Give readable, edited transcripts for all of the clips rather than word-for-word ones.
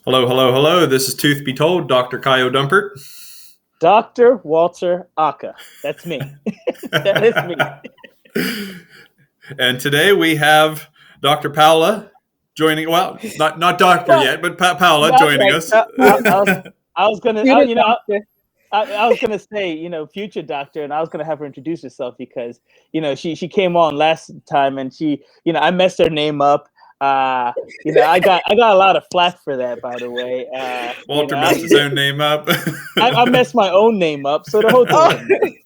Hello, hello, hello. This is Tooth Be Told, Dr. Kyo Dumpert. Dr. Walter Aka. That's me. That is me. And today we have Dr. Paula joining. Well, not doctor Well, yet, but Paula that's joining right. us. I was gonna, Student doctor. I was gonna say, future doctor, and I was gonna have her introduce herself because, she came on last time and I messed her name up. I got a lot of flack for that, by the way. Walter messed his own name up. I messed my own name up, so the whole thing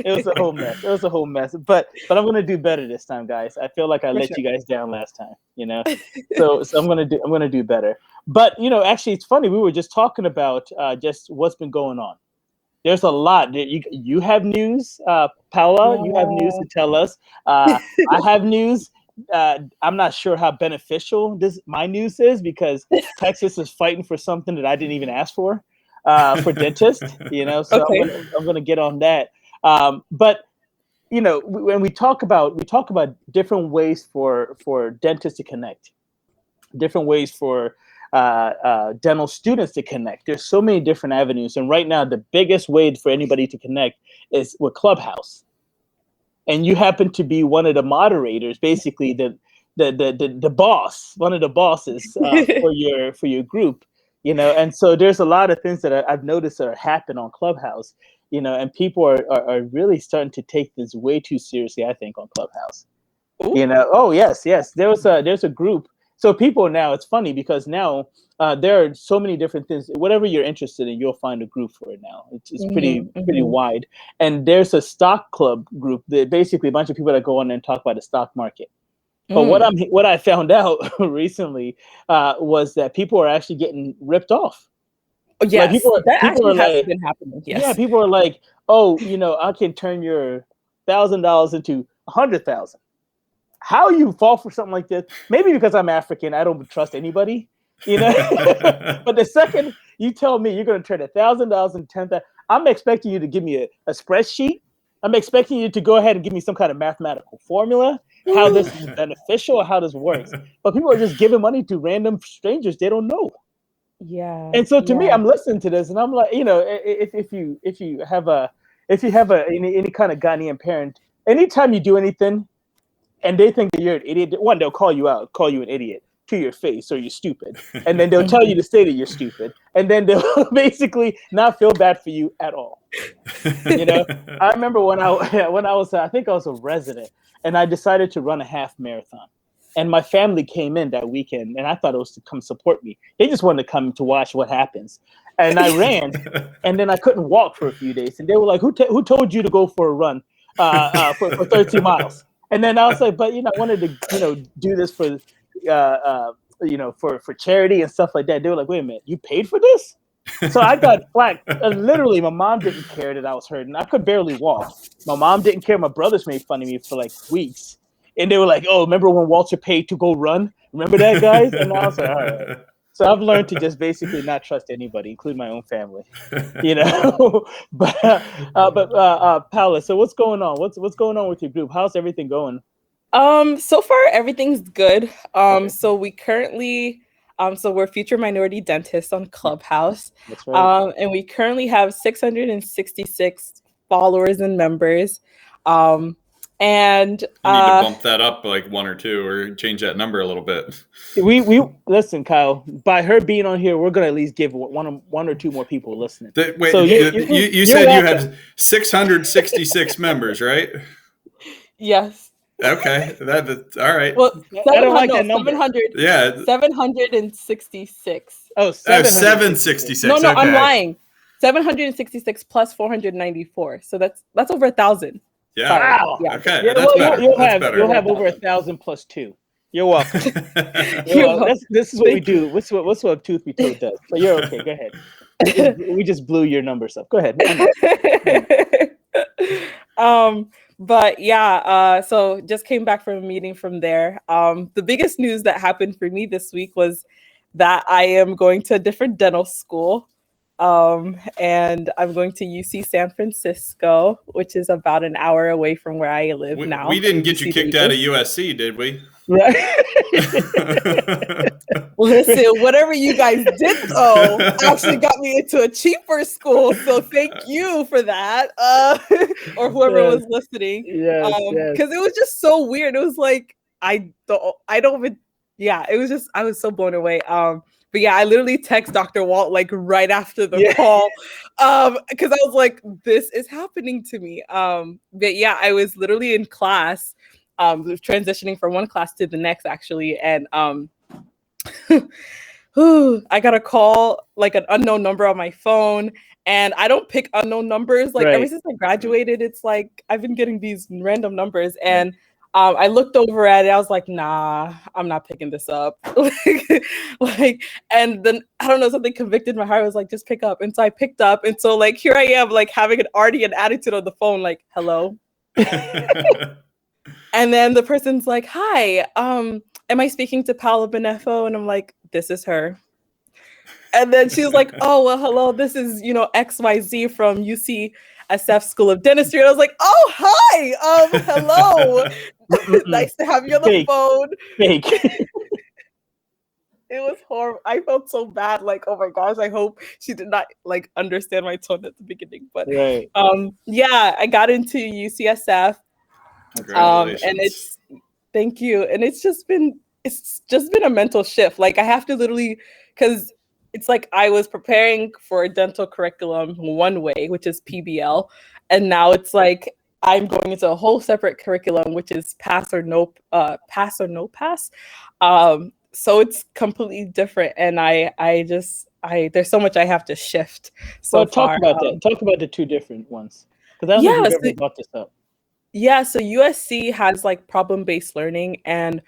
was a Oh, mess. It was a whole mess. It was a whole mess. But I'm gonna do better this time, guys. I feel like I For let sure. you guys down last time. So I'm gonna do better. But actually, it's funny. We were just talking about just what's been going on. There's a lot. You have news, Paula. You have news Yeah. to tell us. I have news. I'm not sure how beneficial my news is because Texas is fighting for something that I didn't even ask for dentists. So Okay. I'm gonna get on that. But when we talk about different ways for dentists to connect, different ways for dental students to connect. There's so many different avenues, and right now the biggest way for anybody to connect is with Clubhouse. And you happen to be one of the moderators, basically the boss, one of the bosses for your group. And so there's a lot of things that I've noticed that are happening on Clubhouse. And people are really starting to take this way too seriously, I think, on Clubhouse. Ooh. Oh yes, there's a group. So people now, it's funny because now there are so many different things. Whatever you're interested in, you'll find a group for it now. It's pretty wide. And there's a stock club group that basically a bunch of people that go on and talk about the stock market. But what I found out recently was that people are actually getting ripped off. Yes, that people are actually has like, been happening. yeah, Yes. people are like, oh, I can turn your $1,000 into 100,000. How you fall for something like this? Maybe because I'm African, I don't trust anybody, But the second you tell me you're going to turn $1,000 into 10,000, I'm expecting you to give me a spreadsheet. I'm expecting you to go ahead and give me some kind of mathematical formula, how this is beneficial, or how this works. But people are just giving money to random strangers they don't know. Yeah. And so to me, yeah. I'm listening to this, and I'm like, if you have any kind of Ghanaian parent, anytime you do anything and they think that you're an idiot, one, they'll call you out, call you an idiot to your face, or you're stupid. And then they'll tell you to say that you're stupid. And then they'll basically not feel bad for you at all. I remember when I think I was a resident and I decided to run a half marathon. And my family came in that weekend and I thought it was to come support me. They just wanted to come to watch what happens. And I ran and then I couldn't walk for a few days. And they were like, who told you to go for a run for 13 miles? And then I was like, but I wanted to do this for for charity and stuff like that. They were like, wait a minute, you paid for this? So I got flack. Literally, my mom didn't care that I was hurting. I could barely walk. My mom didn't care. My brothers made fun of me for like weeks, and they were like, "Oh, remember when Walter paid to go run? Remember that, guys?" And I was like, "All right." So I've learned to just basically not trust anybody, including my own family. But Paula, so what's going on? What's going on with your group? How's everything going? So far everything's good. Okay. So we currently so we're future minority dentists on Clubhouse. That's right. And we currently have 666 followers and members. And You need to bump that up like one or two, or change that number a little bit. We listen, Kyle. By her being on here, we're gonna at least give one or two more people listening. Wait, So you said you have 666 members, right? yes. Okay, that's all right. Well, I don't like that number. Yeah. 766. Oh, 766. No, okay. I'm lying. 766 plus 494. So that's over 1,000. Yeah. Sorry. Wow. Yeah. Okay. Yeah, That's better. You'll That's have better. over 1,000 plus 2. You're welcome. You're welcome. This is what we do. What's what Tooth Be Told does. But you're okay. Go ahead. We just blew your numbers up. Go ahead. But yeah, so just came back from a meeting from there. The biggest news that happened for me this week was that I am going to a different dental school. And I'm going to UC San Francisco, which is about an hour away from where I live now. We didn't get UC you kicked out of Davis. USC, did we? Right. Listen, whatever you guys did though actually got me into a cheaper school. So thank you for that. Or whoever Yes, was listening. yes, yes. Because it was just so weird. It was like I don't even it was just I was so blown away. But yeah, I literally text Dr. Walt like right after the Yeah. call. Because I was like, this is happening to me. But yeah, I was literally in class, transitioning from one class to the next actually. And I got a call, like an unknown number on my phone, and I don't pick unknown numbers. Like ever Right. since I graduated, it's like I've been getting these random numbers, and I looked over at it. I was like, "Nah, I'm not picking this up." And then I don't know, something convicted my heart. I was like, "Just pick up," and so I picked up, and so like here I am, like having an attitude on the phone, like, "Hello." And then the person's like, "Hi, am I speaking to Paula Benefo?" And I'm like, "This is her." And then she was like, "Oh, well, hello, this is, XYZ from UCSF School of Dentistry." And I was like, "Oh, hi, hello. Nice to have you on the Fake. phone." Fake. It was horrible. I felt so bad. Like, oh my gosh, I hope she did not like understand my tone at the beginning. But Right. yeah, I got into UCSF. Congratulations. Thank you. And it's just been a mental shift. Like I have to literally, because it's like I was preparing for a dental curriculum one way, which is PBL, and now it's like I'm going into a whole separate curriculum, which is pass or no pass. So it's completely different, and I there's so much I have to shift so Well, talk far. about that. Talk about the two different ones, because I don't think we've ever brought this up. Yeah, so USC has like problem-based learning, and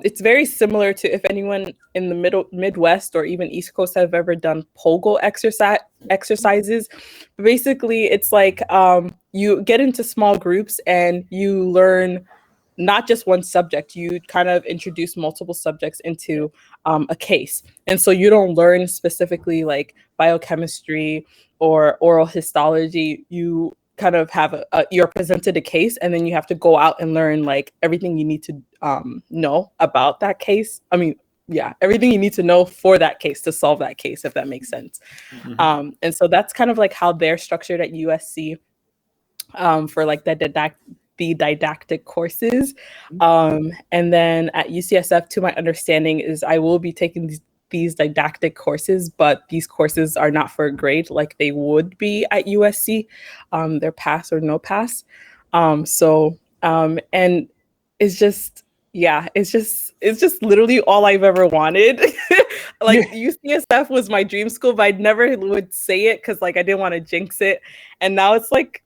it's very similar to if anyone in the Midwest or even East Coast have ever done POGO exercises. But basically, it's like you get into small groups and you learn not just one subject. You kind of introduce multiple subjects into a case, and so you don't learn specifically like biochemistry or oral histology. You kind of have you're presented a case, and then you have to go out and learn like everything you need to know about that case. I mean, yeah, everything you need to know for that case to solve that case, if that makes sense. Mhm. And so that's kind of like how they're structured at USC for like the didactic courses. And then at UCSF, to my understanding, is I will be taking these didactic courses, but these courses are not for a grade like they would be at USC. They're pass or no pass. And it's just, it's just literally all I've ever wanted. Like UCSF was my dream school, but I never would say it because like I didn't want to jinx it. And now it's like,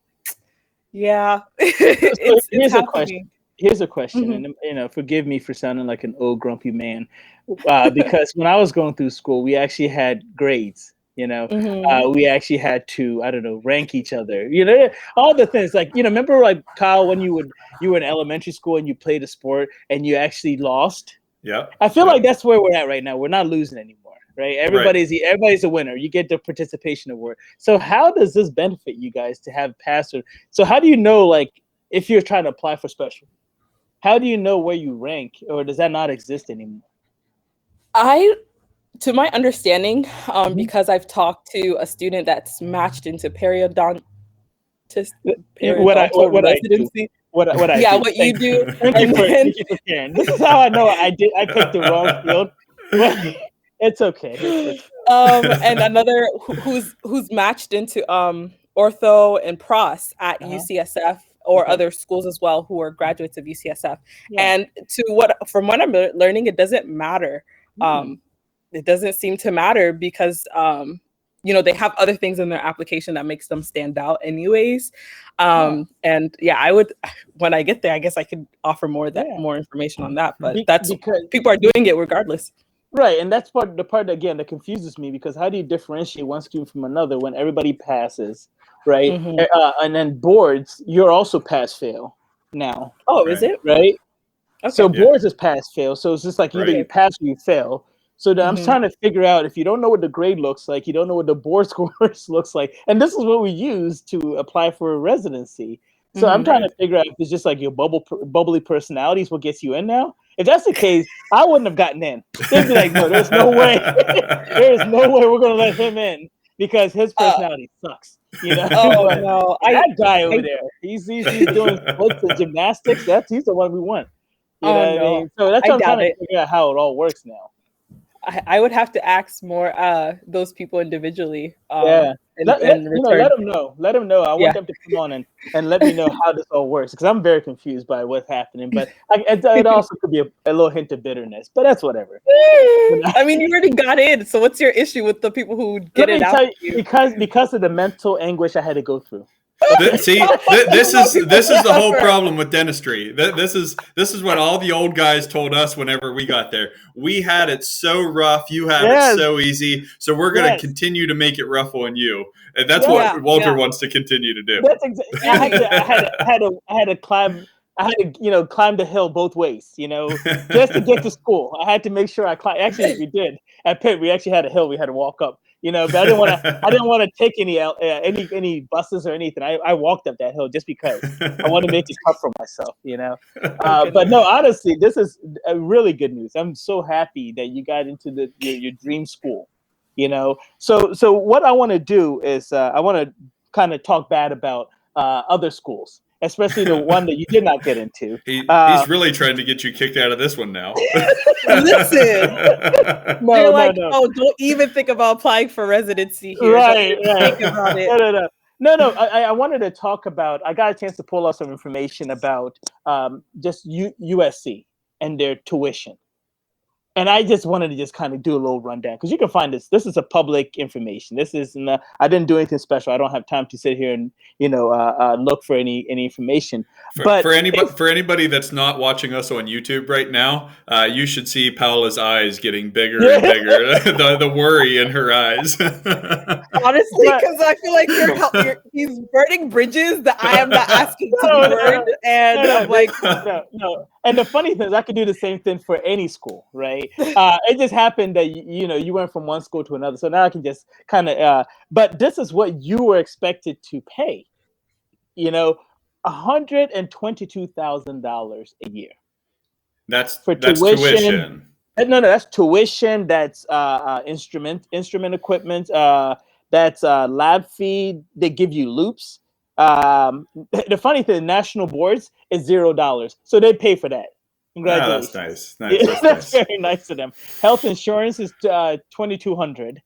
yeah, Here's a question. Here's a question, Mhm. and forgive me for sounding like an old grumpy man, because when I was going through school, we actually had grades. Mhm. We actually had to, I don't know, rank each other. All the things like remember like Kyle when you were in elementary school and you played a sport and you actually lost. Yeah. I feel like that's where we're at right now. We're not losing anymore, right? Everybody's a winner. You get the participation award. So how does this benefit you guys to have passed? So how do you know, like, if you're trying to apply for special, how do you know where you rank, or does that not exist anymore? To my understanding, because I've talked to a student that's matched into periodontal What I do. residency. What I Yeah, do. what you do. Thank you for sharing. This is how I know I picked the wrong field. But it's okay. And another who's matched into ortho and pros at UCSF or other schools as well who are graduates of UCSF. Yeah. And from what I'm learning, it doesn't matter. It doesn't seem to matter because they have other things in their application that makes them stand out anyways. And yeah, I would, when I get there, I guess I could offer more information on that, but because people are doing it regardless. Right, and that's the part again that confuses me, because how do you differentiate one student from another when everybody passes, right? And then boards, you're also pass-fail now. Oh, is it? Right? Okay. So boards is pass-fail, so it's just like either you pass or you fail. So I'm trying to figure out, if you don't know what the grade looks like, you don't know what the board scores looks like, and this is what we use to apply for a residency. So I'm trying to figure out if it's just like your bubbly personality is what gets you in now. If that's the case, I wouldn't have gotten in. They'd be like, no, there's no way. There's no way we're gonna let him in because his personality sucks. You know? Oh no, that guy over there, he's doing sports and gymnastics. He's the one we want. You know what I mean? So that's what I'm trying to figure out how it all works now. I would have to ask more those people individually. Let them know. Let them know. I want them to come on and let me know how this all works because I'm very confused by what's happening. But it also could be a little hint of bitterness. But that's whatever. I mean, you already got in. So what's your issue with the people who get it out? Because of the mental anguish I had to go through. This is the whole problem with dentistry. This is what all the old guys told us whenever we got there. We had it so rough, you had it so easy, so we're going to continue to make it rough on you. And that's what Walter wants to continue to do. That's exactly. I had to climb. I had to, climb the hill both ways, just to get to school. I had to make sure I climbed. Actually, we did at Pitt. We actually had a hill we had to walk up. But I didn't want to take any buses or anything. I walked up that hill just because I want to make it tough for myself. But no, honestly, this is a really good news. I'm so happy that you got into your dream school. So what I want to do is I want to kind of talk bad about other schools, especially the one that you did not get into. He's really trying to get you kicked out of this one now. Listen, no. Oh, don't even think about applying for residency here. Right. Think about it. No. I wanted to talk about. I got a chance to pull out some information about just USC and their tuition. And I just wanted to just kind of do a little rundown because you can find this. This is a public information. This is I didn't do anything special. I don't have time to sit here and look for any information. For anybody that's not watching us on YouTube right now, you should see Paola's eyes getting bigger and bigger. the worry in her eyes. Honestly, because I feel like he's burning bridges that I am not asking to be burned, and I'm like, no. And the funny thing is, I could do the same thing for any school, right? It just happened that you went from one school to another, so now I can just kind of. But this is what you were expected to pay, $122,000 a year. That's tuition. No, that's tuition. That's instrument equipment. That's lab fee. They give you loops. The funny thing, national boards is $0, so they pay for that. Congratulations. That's nice. That's very nice of them. Health insurance is $2,200.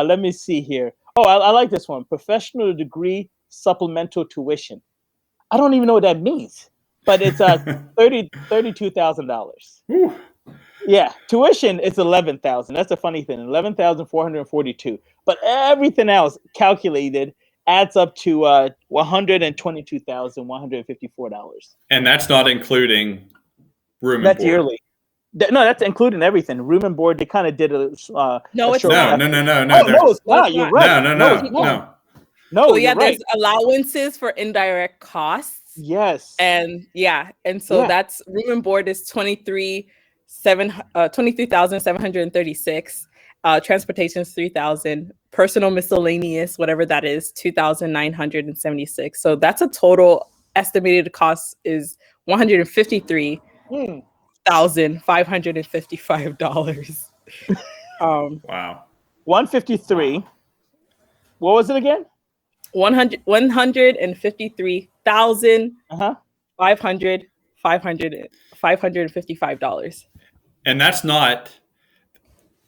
Let me see here. Oh, I like this one. Professional degree supplemental tuition. I don't even know what that means, but it's $32,000. Yeah, tuition is $11,000. That's a funny thing. $11,442. But everything else calculated adds up to $122,154. And that's not including room and board. That's yearly. No, that's including everything. Room and board. They kind of did a. No, it's not. No. Oh, no, it's not. You're right. No. So there's allowances for indirect costs. Yes. And so that's room and board is $23,736. Transportation is $3,000. Personal miscellaneous, whatever that is, $2,976. So that's a total estimated cost is $153,555. Wow. 153. What was it again? $153,555. And that's not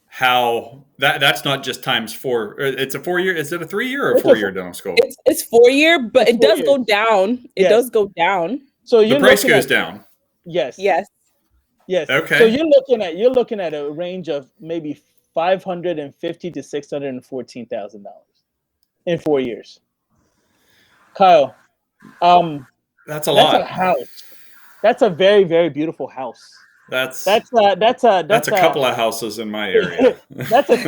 how that's not just times 4. It's a 4-year. Is it a 3-year or a 4-year dental school? It's 4-year, but it does go down. It does go down. So the price goes down. Yes. Okay. So you're looking at a range of maybe $550,000 to $614,000 in 4 years. Kyle, that's a lot. That's a house. That's a very, very beautiful house. That's a couple of houses in my area. That's a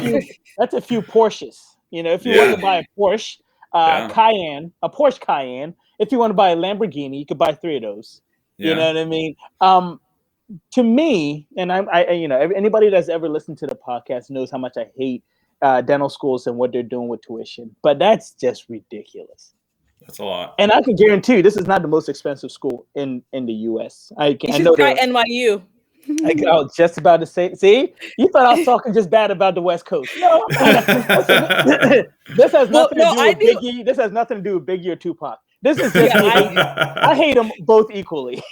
few Porsches. If you want to buy a Porsche Cayenne, a Porsche Cayenne. If you want to buy a Lamborghini, you could buy 3 of those. You know what I mean? To me, and I anybody that's ever listened to the podcast knows how much I hate dental schools and what they're doing with tuition. But that's just ridiculous. That's a lot. And I can guarantee you, this is not the most expensive school in the U.S. You should try NYU. I was just about to say, see, you thought I was talking just bad about the West Coast. No, this has nothing to do with Biggie. This has nothing to do with Biggie or Tupac. This is just I hate them both equally.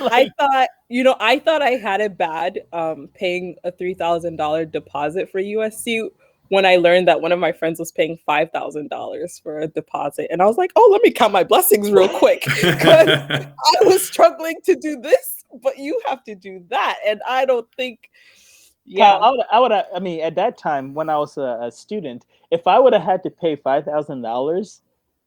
I thought I had it bad paying a $3,000 deposit for USC when I learned that one of my friends was paying $5,000 for a deposit. And I was like, oh, let me count my blessings real quick. Because I was struggling to do this, but you have to do that. And I don't think, I mean, at that time when I was a student, if I would have had to pay $5,000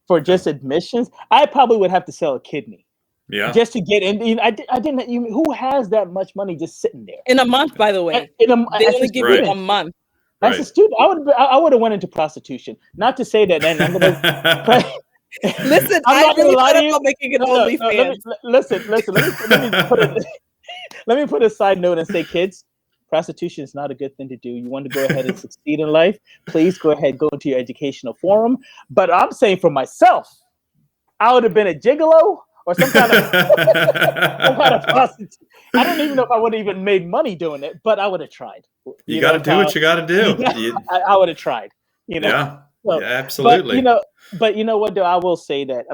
for just admissions, I probably would have to sell a kidney. Yeah. Just to get in. You know, I didn't even, who has that much money just sitting there? In a month, by the way. They only give you a month. As a student, I would have went into prostitution. Not to say that, and I'm gonna listen. I'm really thought about making an OnlyFans. Listen. Let me put a side note and say, kids, prostitution is not a good thing to do. You want to go ahead and succeed in life, please go ahead, go into your educational forum. But I'm saying for myself, I would have been a gigolo or some kind of prostitute. I don't even know if I would have even made money doing it, but I would have tried. You got to do what you got to do. I would have tried. You know. Yeah. So, yeah, absolutely. But you know what? Though I will say that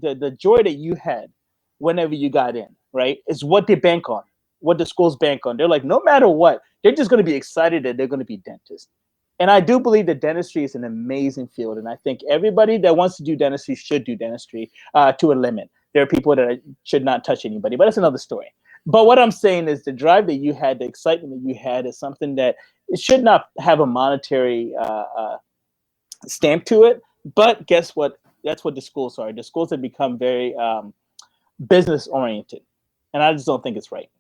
the joy that you had whenever you got in, right, is what they bank on, what the schools bank on. They're like, no matter what, they're just going to be excited that they're going to be dentists. And I do believe that dentistry is an amazing field, and I think everybody that wants to do dentistry should do dentistry to a limit. There are people that should not touch anybody, but that's another story. But what I'm saying is the drive that you had, the excitement that you had is something that it should not have a monetary stamp to it. But guess what? That's what the schools are. The schools have become very business oriented, and I just don't think it's right.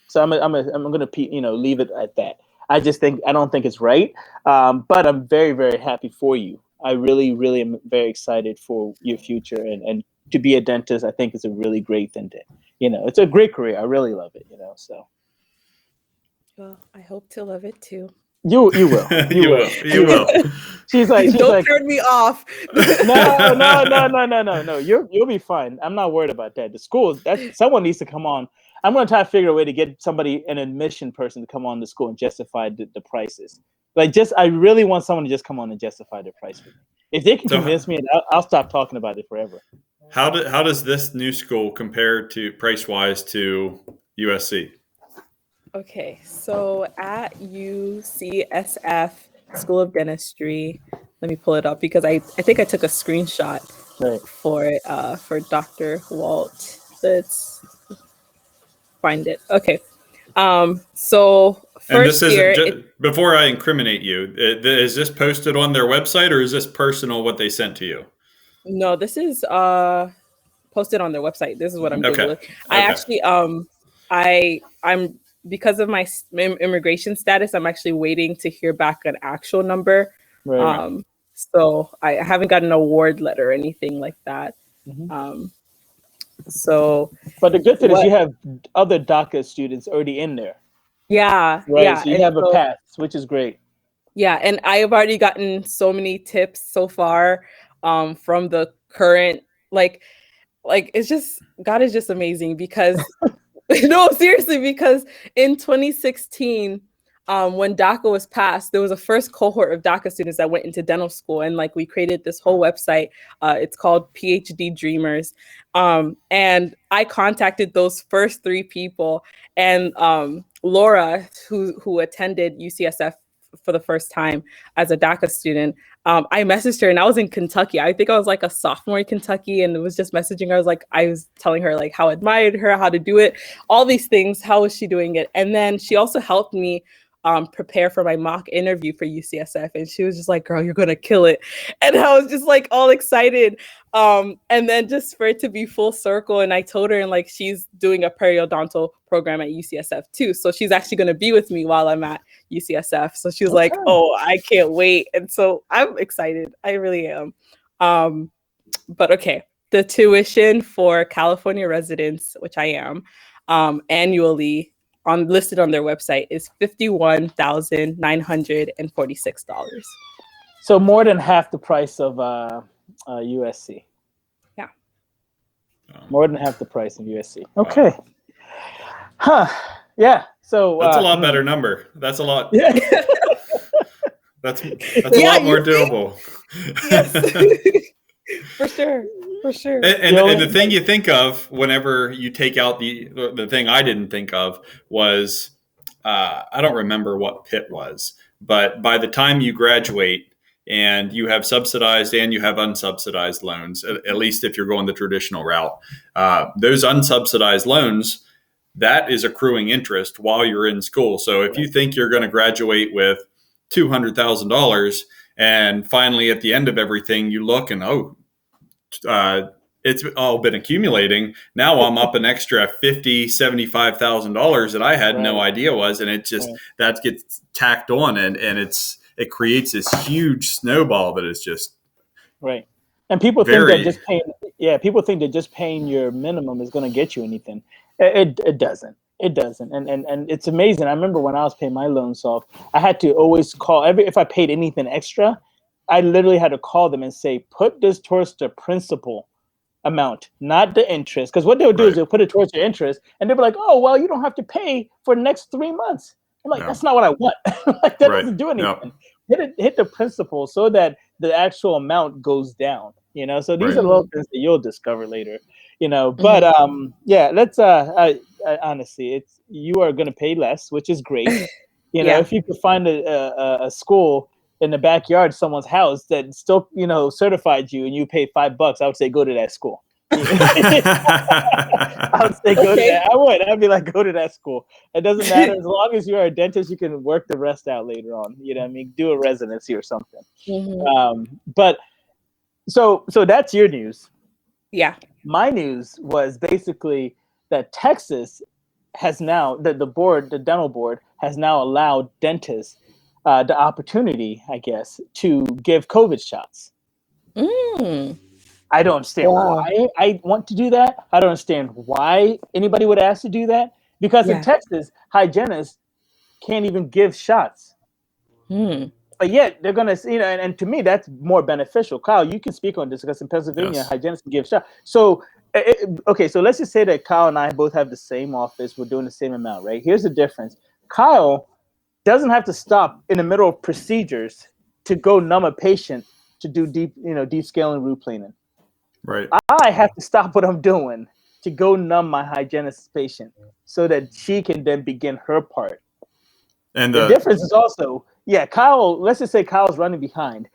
So I'm going to leave it at that. I don't think it's right. But I'm very, very happy for you. I really, really am very excited for your future, and to be a dentist, I think is a really great thing to, it's a great career. I really love it, so. Well, I hope to love it too. You will. You will. She's don't turn me off. No. You'll be fine. I'm not worried about that. The school, someone needs to come on. I'm going to try to figure a way to get an admission person to come on the school and justify the prices. I really want someone to just come on and justify the price for me. If they can convince me, I'll stop talking about it forever. How does this new school compare to price-wise to USC? Okay, so at UCSF School of Dentistry, let me pull it up because I think I took a screenshot for it for Dr. Walt. Let's find it. Okay, so first year. Before I incriminate you, is this posted on their website or is this personal what they sent to you? No, this is posted on their website. This is what I'm doing. Okay. I actually I'm because of my immigration status, I'm actually waiting to hear back an actual number. Right. So I haven't got an award letter or anything like that. Mm-hmm. But the good thing is you have other DACA students already in there. Yeah. Right. Yeah. So you have a path, which is great. Yeah. And I have already gotten so many tips so far from the current, like it's just, God is just amazing because no, seriously, because in 2016, when DACA was passed, there was a first cohort of DACA students that went into dental school, and we created this whole website. It's called PhD Dreamers, and I contacted those first 3 people, and Laura, who attended UCSF for the first time as a DACA student, I messaged her, and I was in Kentucky. I think I was a sophomore in Kentucky, and it was just messaging her. I was telling her how I admired her, how to do it, all these things. How was she doing it? And then she also helped me prepare for my mock interview for UCSF. And she was just like, girl, you're going to kill it. And I was just all excited. And then just for it to be full circle. And I told her, and she's doing a periodontal program at UCSF too. So she's actually going to be with me while I'm at UCSF. So she was like, oh, I can't wait. And so I'm excited. I really am. But okay, the tuition for California residents, which I am, annually listed on their website is $51,946. So more than half the price of USC. Yeah. More than half the price of USC. Okay. Huh. Yeah. So that's a lot better number. That's a lot. Yeah. That's a lot more doable. Yes. For sure. And the thing you think of whenever you take out the thing I didn't think of was I don't remember what PIT was, but by the time you graduate and you have subsidized and you have unsubsidized loans, at least if you're going the traditional route, those unsubsidized loans, that is accruing interest while you're in school. So if you think you're going to graduate with $200,000 and finally at the end of everything you look and it's all been accumulating. Now I'm up an extra $50,000, $75,000 that I had no idea was, and it just that gets tacked on, and it creates this huge snowball that is just right. And people think that just paying your minimum is going to get you anything. It doesn't. It doesn't. And it's amazing. I remember when I was paying my loans off, I had to always call if I paid anything extra, I literally had to call them and say, put this towards the principal amount, not the interest. Because what they'll do is they'll put it towards your interest, and they'll be like, oh, well, you don't have to pay for the next 3 months. I'm like, that's not what I want. Like, that doesn't do anything. No. Hit the principal so that the actual amount goes down. So these are little things that you'll discover later. But let's honestly, you are going to pay less, which is great. If you could find a school in the backyard of someone's house that still, certified you and you pay $5, I would say go to that school. I would say go to that. I'd be like, go to that school. It doesn't matter. As long as you're a dentist, you can work the rest out later on. Do a residency or something. But so that's your news. Yeah. My news was basically that Texas has now, the dental board has now allowed dentists the opportunity, I guess, to give COVID shots. I don't understand why I want to do that. I don't understand why anybody would ask to do that. Because in Texas, hygienists can't even give shots. But yet they're going to, and to me, that's more beneficial. Kyle, you can speak on this because in Pennsylvania, hygienists can give shots. So, so let's just say that Kyle and I both have the same office. We're doing the same amount, right? Here's the difference. Kyle doesn't have to stop in the middle of procedures to go numb a patient to do deep scaling root planing. Right. I have to stop what I'm doing to go numb my hygienist patient so that she can then begin her part. And the difference is also, Kyle, let's just say Kyle's running behind.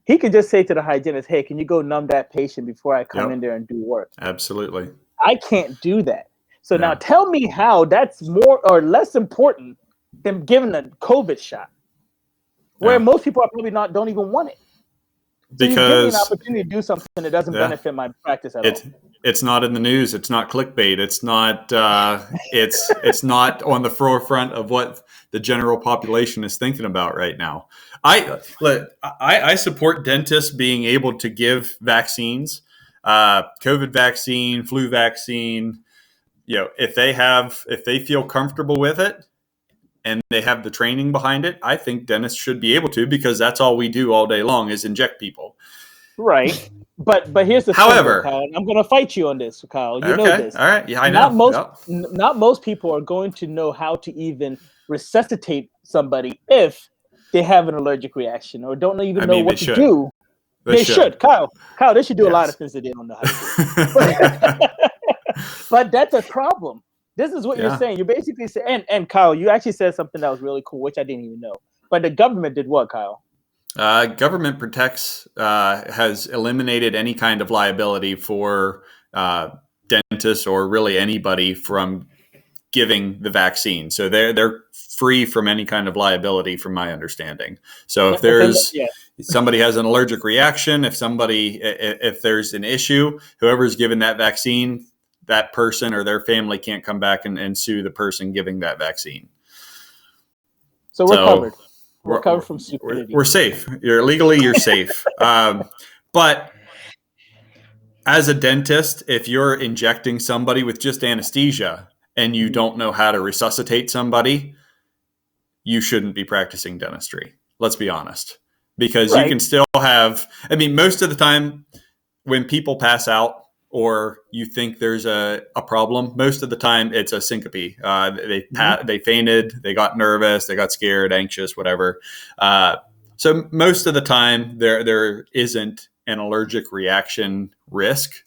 He can just say to the hygienist, hey, can you go numb that patient before I come in there and do work? Absolutely. I can't do that. So now tell me how that's more or less important than giving a COVID shot, where most people are probably don't even want it. So you give me an opportunity to do something that doesn't benefit my practice at all. It's not in the news. It's not clickbait. It's not. It's not on the forefront of what the general population is thinking about right now. I support dentists being able to give vaccines, COVID vaccine, flu vaccine. If they feel comfortable with it and they have the training behind it, I think dentists should be able to, because that's all we do all day long is inject people. Right. But here's the However, thing, Kyle. I'm going to fight you on this, Kyle. You know this. All right. Yeah, I know. Not most people are going to know how to even resuscitate somebody if they have an allergic reaction or don't even know what to do. They should. Kyle, they should do a lot of things that they don't know how to do. But that's a problem. This is what you're saying. You're basically saying, and Kyle, you actually said something that was really cool, which I didn't even know. But the government did what, Kyle? Government protects, has eliminated any kind of liability for dentists or really anybody from giving the vaccine. So they're free from any kind of liability, from my understanding. So if there's somebody has an allergic reaction, if there's an issue, whoever's given that vaccine, that person or their family can't come back and sue the person giving that vaccine. So we're covered. We're covered from stupidity. We're safe. You're safe. But as a dentist, if you're injecting somebody with just anesthesia and you don't know how to resuscitate somebody, you shouldn't be practicing dentistry. Let's be honest. Because you can still have, most of the time when people pass out or you think there's a problem, most of the time it's a syncope. They fainted, they got nervous, they got scared, anxious, whatever. So most of the time there isn't an allergic reaction risk,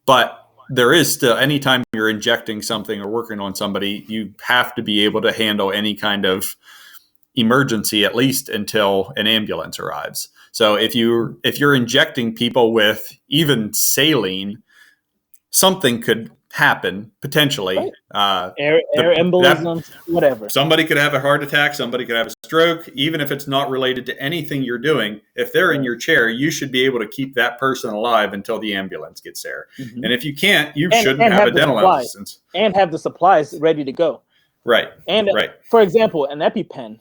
but there is still, anytime you're injecting something or working on somebody, you have to be able to handle any kind of emergency, at least until an ambulance arrives. So if you're injecting people with even saline, something could happen potentially. Right. Air embolism, whatever. Somebody could have a heart attack. Somebody could have a stroke. Even if it's not related to anything you're doing, if they're in your chair, you should be able to keep that person alive until the ambulance gets there. Mm-hmm. And if you can't, you shouldn't have a dental assistant. And have the supplies ready to go. Right. And for example, an EpiPen.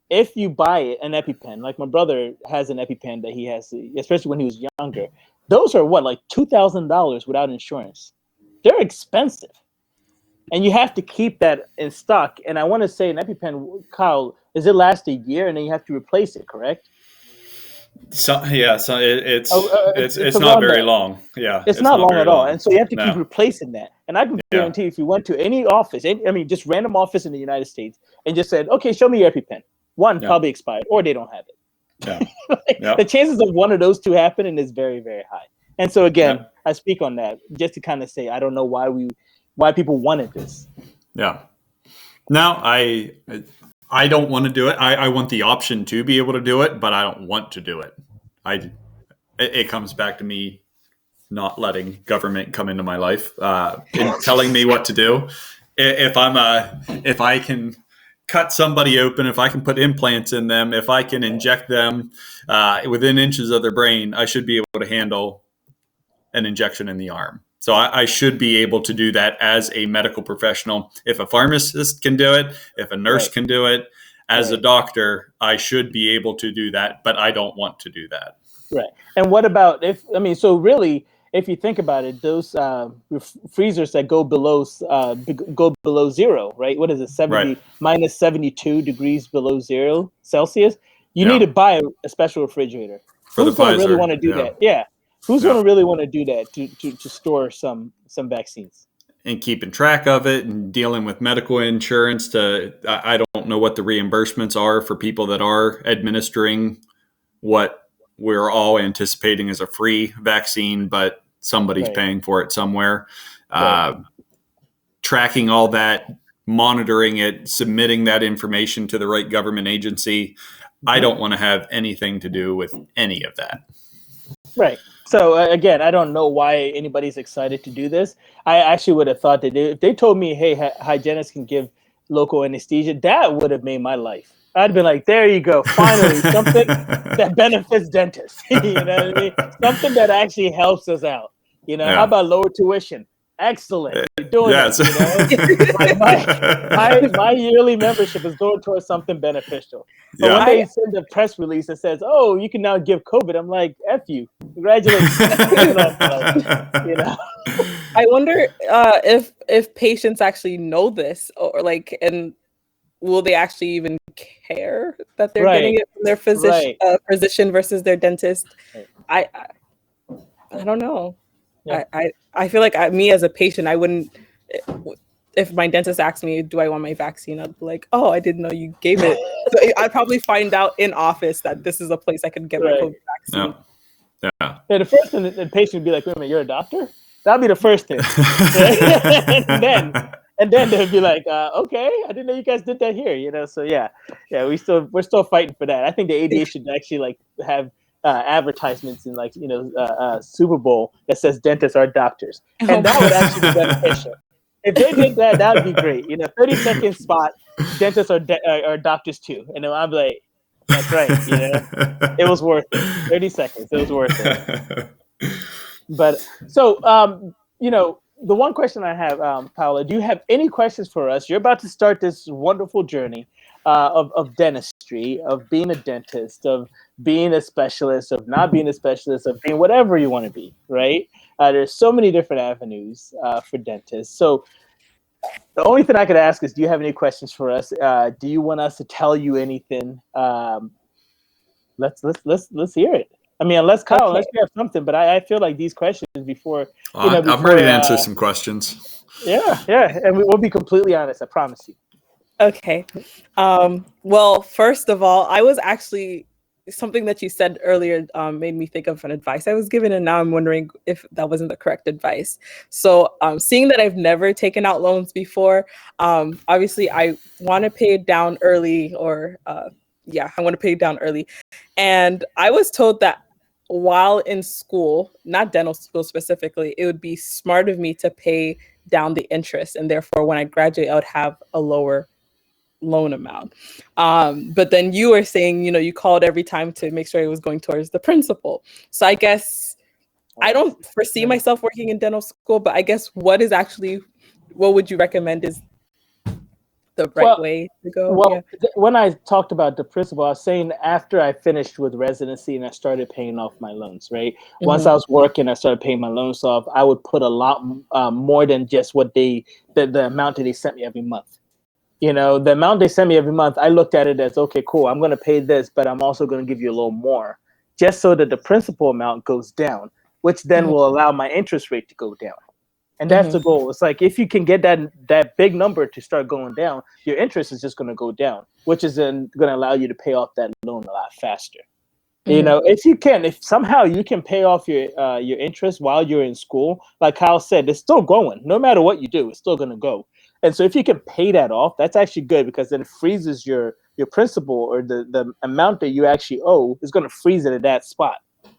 If you buy an EpiPen, like my brother has an EpiPen that he has, especially when he was younger. Those are like $2,000 without insurance. They're expensive, and you have to keep that in stock. And I want to say an EpiPen, Kyle, does it last a year and then you have to replace it? Correct? It's not very long. Yeah, it's not long at all, and so you have to keep replacing that. And I can guarantee if you went to any office, just random office in the United States, and just said, "Okay, show me your EpiPen," probably expired, or they don't have it. Yeah. The chances of one of those two happening is very, very high. And so again, I speak on that just to kind of say I don't know why people wanted this. Yeah. Now I don't want to do it. I want the option to be able to do it, but I don't want to do it. It comes back to me not letting government come into my life and telling me what to do. If I can cut somebody open, if I can put implants in them, if I can inject them within inches of their brain, I should be able to handle an injection in the arm. So I should be able to do that as a medical professional. If a pharmacist can do it, if a nurse can do it, as a doctor, I should be able to do that, but I don't want to do that. Right. And what about if you think about it, those freezers that go below zero, right? What is it? Minus 72 degrees below 0 Celsius. You need to buy a special refrigerator. Who's going to really want to do that? Yeah. Who's going to really want to do that to store some vaccines? And keeping track of it and dealing with medical insurance I don't know what the reimbursements are for people that are administering what we're all anticipating as a free vaccine, but somebody's paying for it somewhere. Tracking all that, monitoring it, submitting that information to the right government agency. I don't want to have anything to do with any of that. Right. So again, I don't know why anybody's excited to do this. I actually would have thought that if they told me, hey, hygienists can give local anesthesia, that would have made my life. I'd been like, there you go. Finally, something that benefits dentists. You know what I mean? Something that actually helps us out. How about lower tuition? Excellent. You're doing it. My yearly membership is going towards something beneficial. But when they send a press release that says, "Oh, you can now give COVID," I'm like, "F you, congratulations." I wonder if patients actually know this, or and will they actually even care that they're getting it from their physician versus their dentist? I don't know. Yeah. I feel like me as a patient, I wouldn't, if my dentist asked me, do I want my vaccine? I'd be like, oh, I didn't know you gave it. So I'd probably find out in office that this is a place I could get my COVID vaccine. Yeah. The first thing the patient would be like, wait a minute, you're a doctor? That'd be the first thing. and then they'd be like, okay, I didn't know you guys did that here. So we're still fighting for that. I think the ADA should actually have advertisements in Super Bowl that says dentists are doctors, and that would actually be beneficial. If they did that, that would be great. 30-second spot, dentists are doctors too, and then I'd be like, that's right. It was worth it. 30 seconds, it was worth it. But so the one question I have, Paola, do you have any questions for us? You're about to start this wonderful journey of dentistry, of being a dentist, of being a specialist, of not being a specialist, of being whatever you want to be, right? There's so many different avenues for dentists. So the only thing I could ask is, do you have any questions for us? Do you want us to tell you anything? Let's hear it. I mean, unless Kyle, Okay. unless you have something, but I feel like these questions before, I'm ready to answer some questions. Yeah, and we'll be completely honest. I promise you. Okay. Well, first of all, I was actually something that you said earlier made me think of an advice I was given, and now I'm wondering if that wasn't the correct advice. So, seeing that I've never taken out loans before, obviously I want to pay it down early, or I want to pay it down early. And I was told that while in school, not dental school specifically, it would be smart of me to pay down the interest, and therefore when I graduate, I would have a lower loan amount. But then you were saying, you called every time to make sure it was going towards the principal. So I guess I don't foresee myself working in dental school, but I guess what would you recommend is the right way to go? Well, when I talked about the principal, I was saying after I finished with residency and I started paying off my loans, right? Mm-hmm. Once I was working, I started paying my loans off. I would put a lot more than just what the amount that they sent me every month. The amount they send me every month, I looked at it as, okay, cool, I'm going to pay this, but I'm also going to give you a little more, just so that the principal amount goes down, which then will allow my interest rate to go down. And that's the goal. It's like, if you can get that big number to start going down, your interest is just going to go down, which is then going to allow you to pay off that loan a lot faster. If somehow you can pay off your interest while you're in school, like Kyle said, it's still going. No matter what you do, it's still going to go. And so if you can pay that off, that's actually good, because then it freezes your principal, or the amount that you actually owe is going to freeze it at that spot.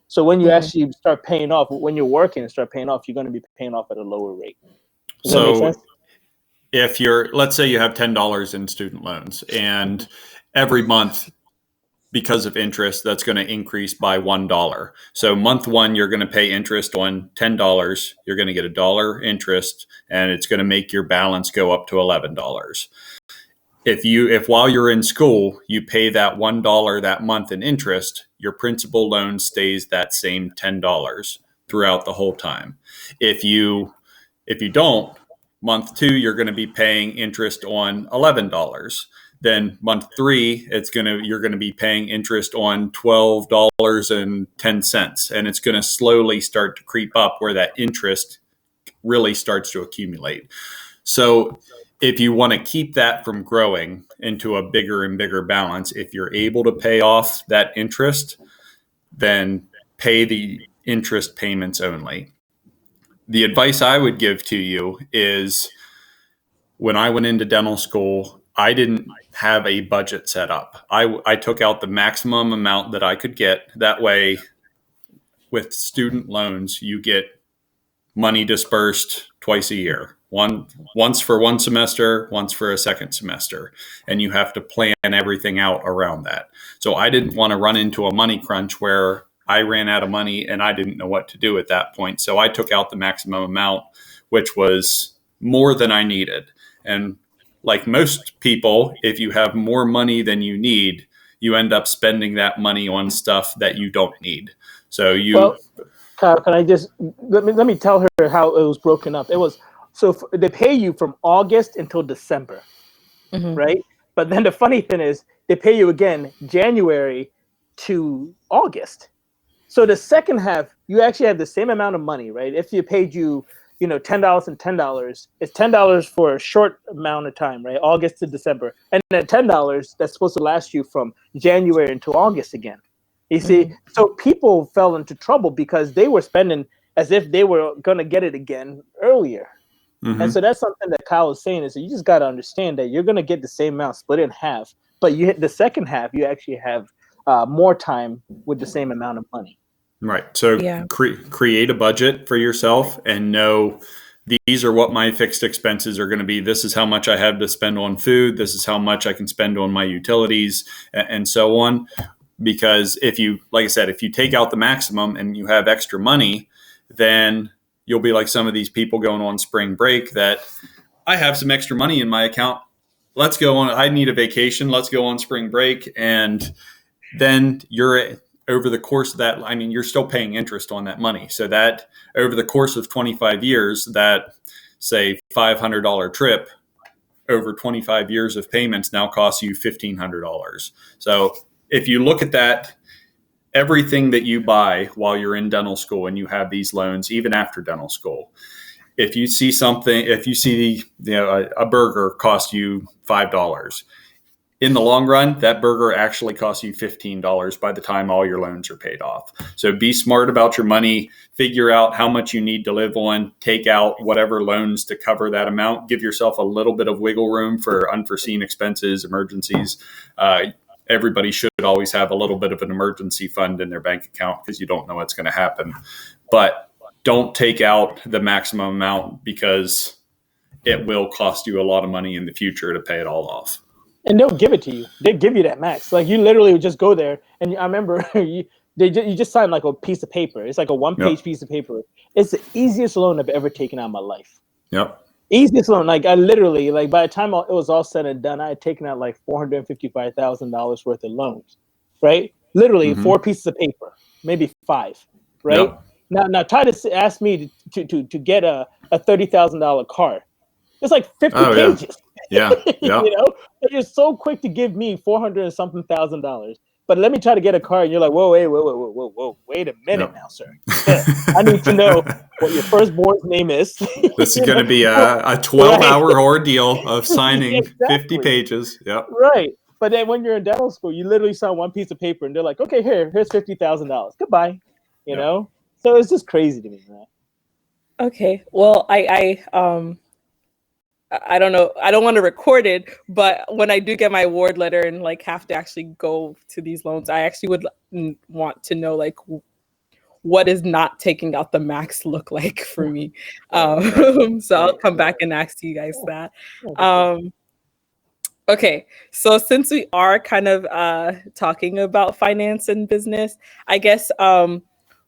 So when you actually start paying off, when you're working and start paying off, you're going to be paying off at a lower rate. Does that make sense? If let's say you have $10 in student loans, and every month, because of interest, that's going to increase by $1. So month one, you're going to pay interest on $10. You're going to get $1 interest, and it's going to make your balance go up to $11. If while you're in school, you pay that $1 that month in interest, your principal loan stays that same $10 throughout the whole time. If you don't, month two, you're going to be paying interest on $11. Then month three, you're going to be paying interest on $12.10, and it's going to slowly start to creep up where that interest really starts to accumulate. So if you want to keep that from growing into a bigger and bigger balance, if you're able to pay off that interest, then pay the interest payments only. The advice I would give to you is, when I went into dental school, I didn't have a budget set up. I took out the maximum amount that I could get. That way, with student loans, you get money dispersed twice a year. Once for one semester, once for a second semester. And you have to plan everything out around that. So I didn't want to run into a money crunch where I ran out of money and I didn't know what to do at that point. So I took out the maximum amount, which was more than I needed. And like most people, if you have more money than you need, you end up spending that money on stuff that you don't need. So Well, Kyle, can I just let me tell her how it was broken up. It was they pay you from August until December, right? But then the funny thing is, they pay you again January to August. So the second half, you actually have the same amount of money, right? If you paid $10 and $10, it's $10 for a short amount of time, right? August to December. And then $10 that's supposed to last you from January until August again. You see, so people fell into trouble because they were spending as if they were going to get it again earlier. And so that's something that Kyle was saying, is that you just got to understand that you're going to get the same amount split in half, but you hit the second half, you actually have more time with the same amount of money. Right. So create a budget for yourself and know, these are what my fixed expenses are going to be. This is how much I have to spend on food. This is how much I can spend on my utilities, and so on. Because if you take out the maximum and you have extra money, then you'll be like some of these people going on spring break that, I have some extra money in my account. Let's go on. I need a vacation. Let's go on spring break. And then over the course of that, you're still paying interest on that money. So that over the course of 25 years, that say $500 trip over 25 years of payments now costs you $1,500. So if you look at that everything that you buy while you're in dental school and you have these loans, even after dental school, if you see a burger cost you $5, in the long run, that burger actually costs you $15 by the time all your loans are paid off. So be smart about your money, figure out how much you need to live on, take out whatever loans to cover that amount, give yourself a little bit of wiggle room for unforeseen expenses, emergencies. Everybody should always have a little bit of an emergency fund in their bank account because you don't know what's going to happen. But don't take out the maximum amount because it will cost you a lot of money in the future to pay it all off. And they'll give it to you. They give you that max. Like you literally would just go there, and I remember you just sign like a piece of paper. It's like a one-page piece of paper. It's the easiest loan I've ever taken out of my life. Yep. Easiest loan. Like I literally, like by the time it was all said and done, I had taken out like $455,000 worth of loans, right? Literally 4 pieces of paper, maybe 5, right? Yep. Now Titus asked me to get a $30,000 car. It's like 50 pages. Yeah. You know, but you're so quick to give me $400 and something thousand. But let me try to get a car, and you're like, whoa, wait a minute now, sir. I need to know what your firstborn's name is. This is going to be a 12-hour ordeal of signing 50 pages. Yep. Right. But then when you're in dental school, you literally sign one piece of paper, and they're like, okay, here's $50,000. Goodbye. You know? So it's just crazy to me, man. Okay. Well, I don't know. I don't want to record it, but when I do get my award letter and like have to actually go to these loans, I actually would want to know like what is not taking out the max look like for me. So I'll come back and ask you guys that. Okay, so since we are kind of talking about finance and business, I guess what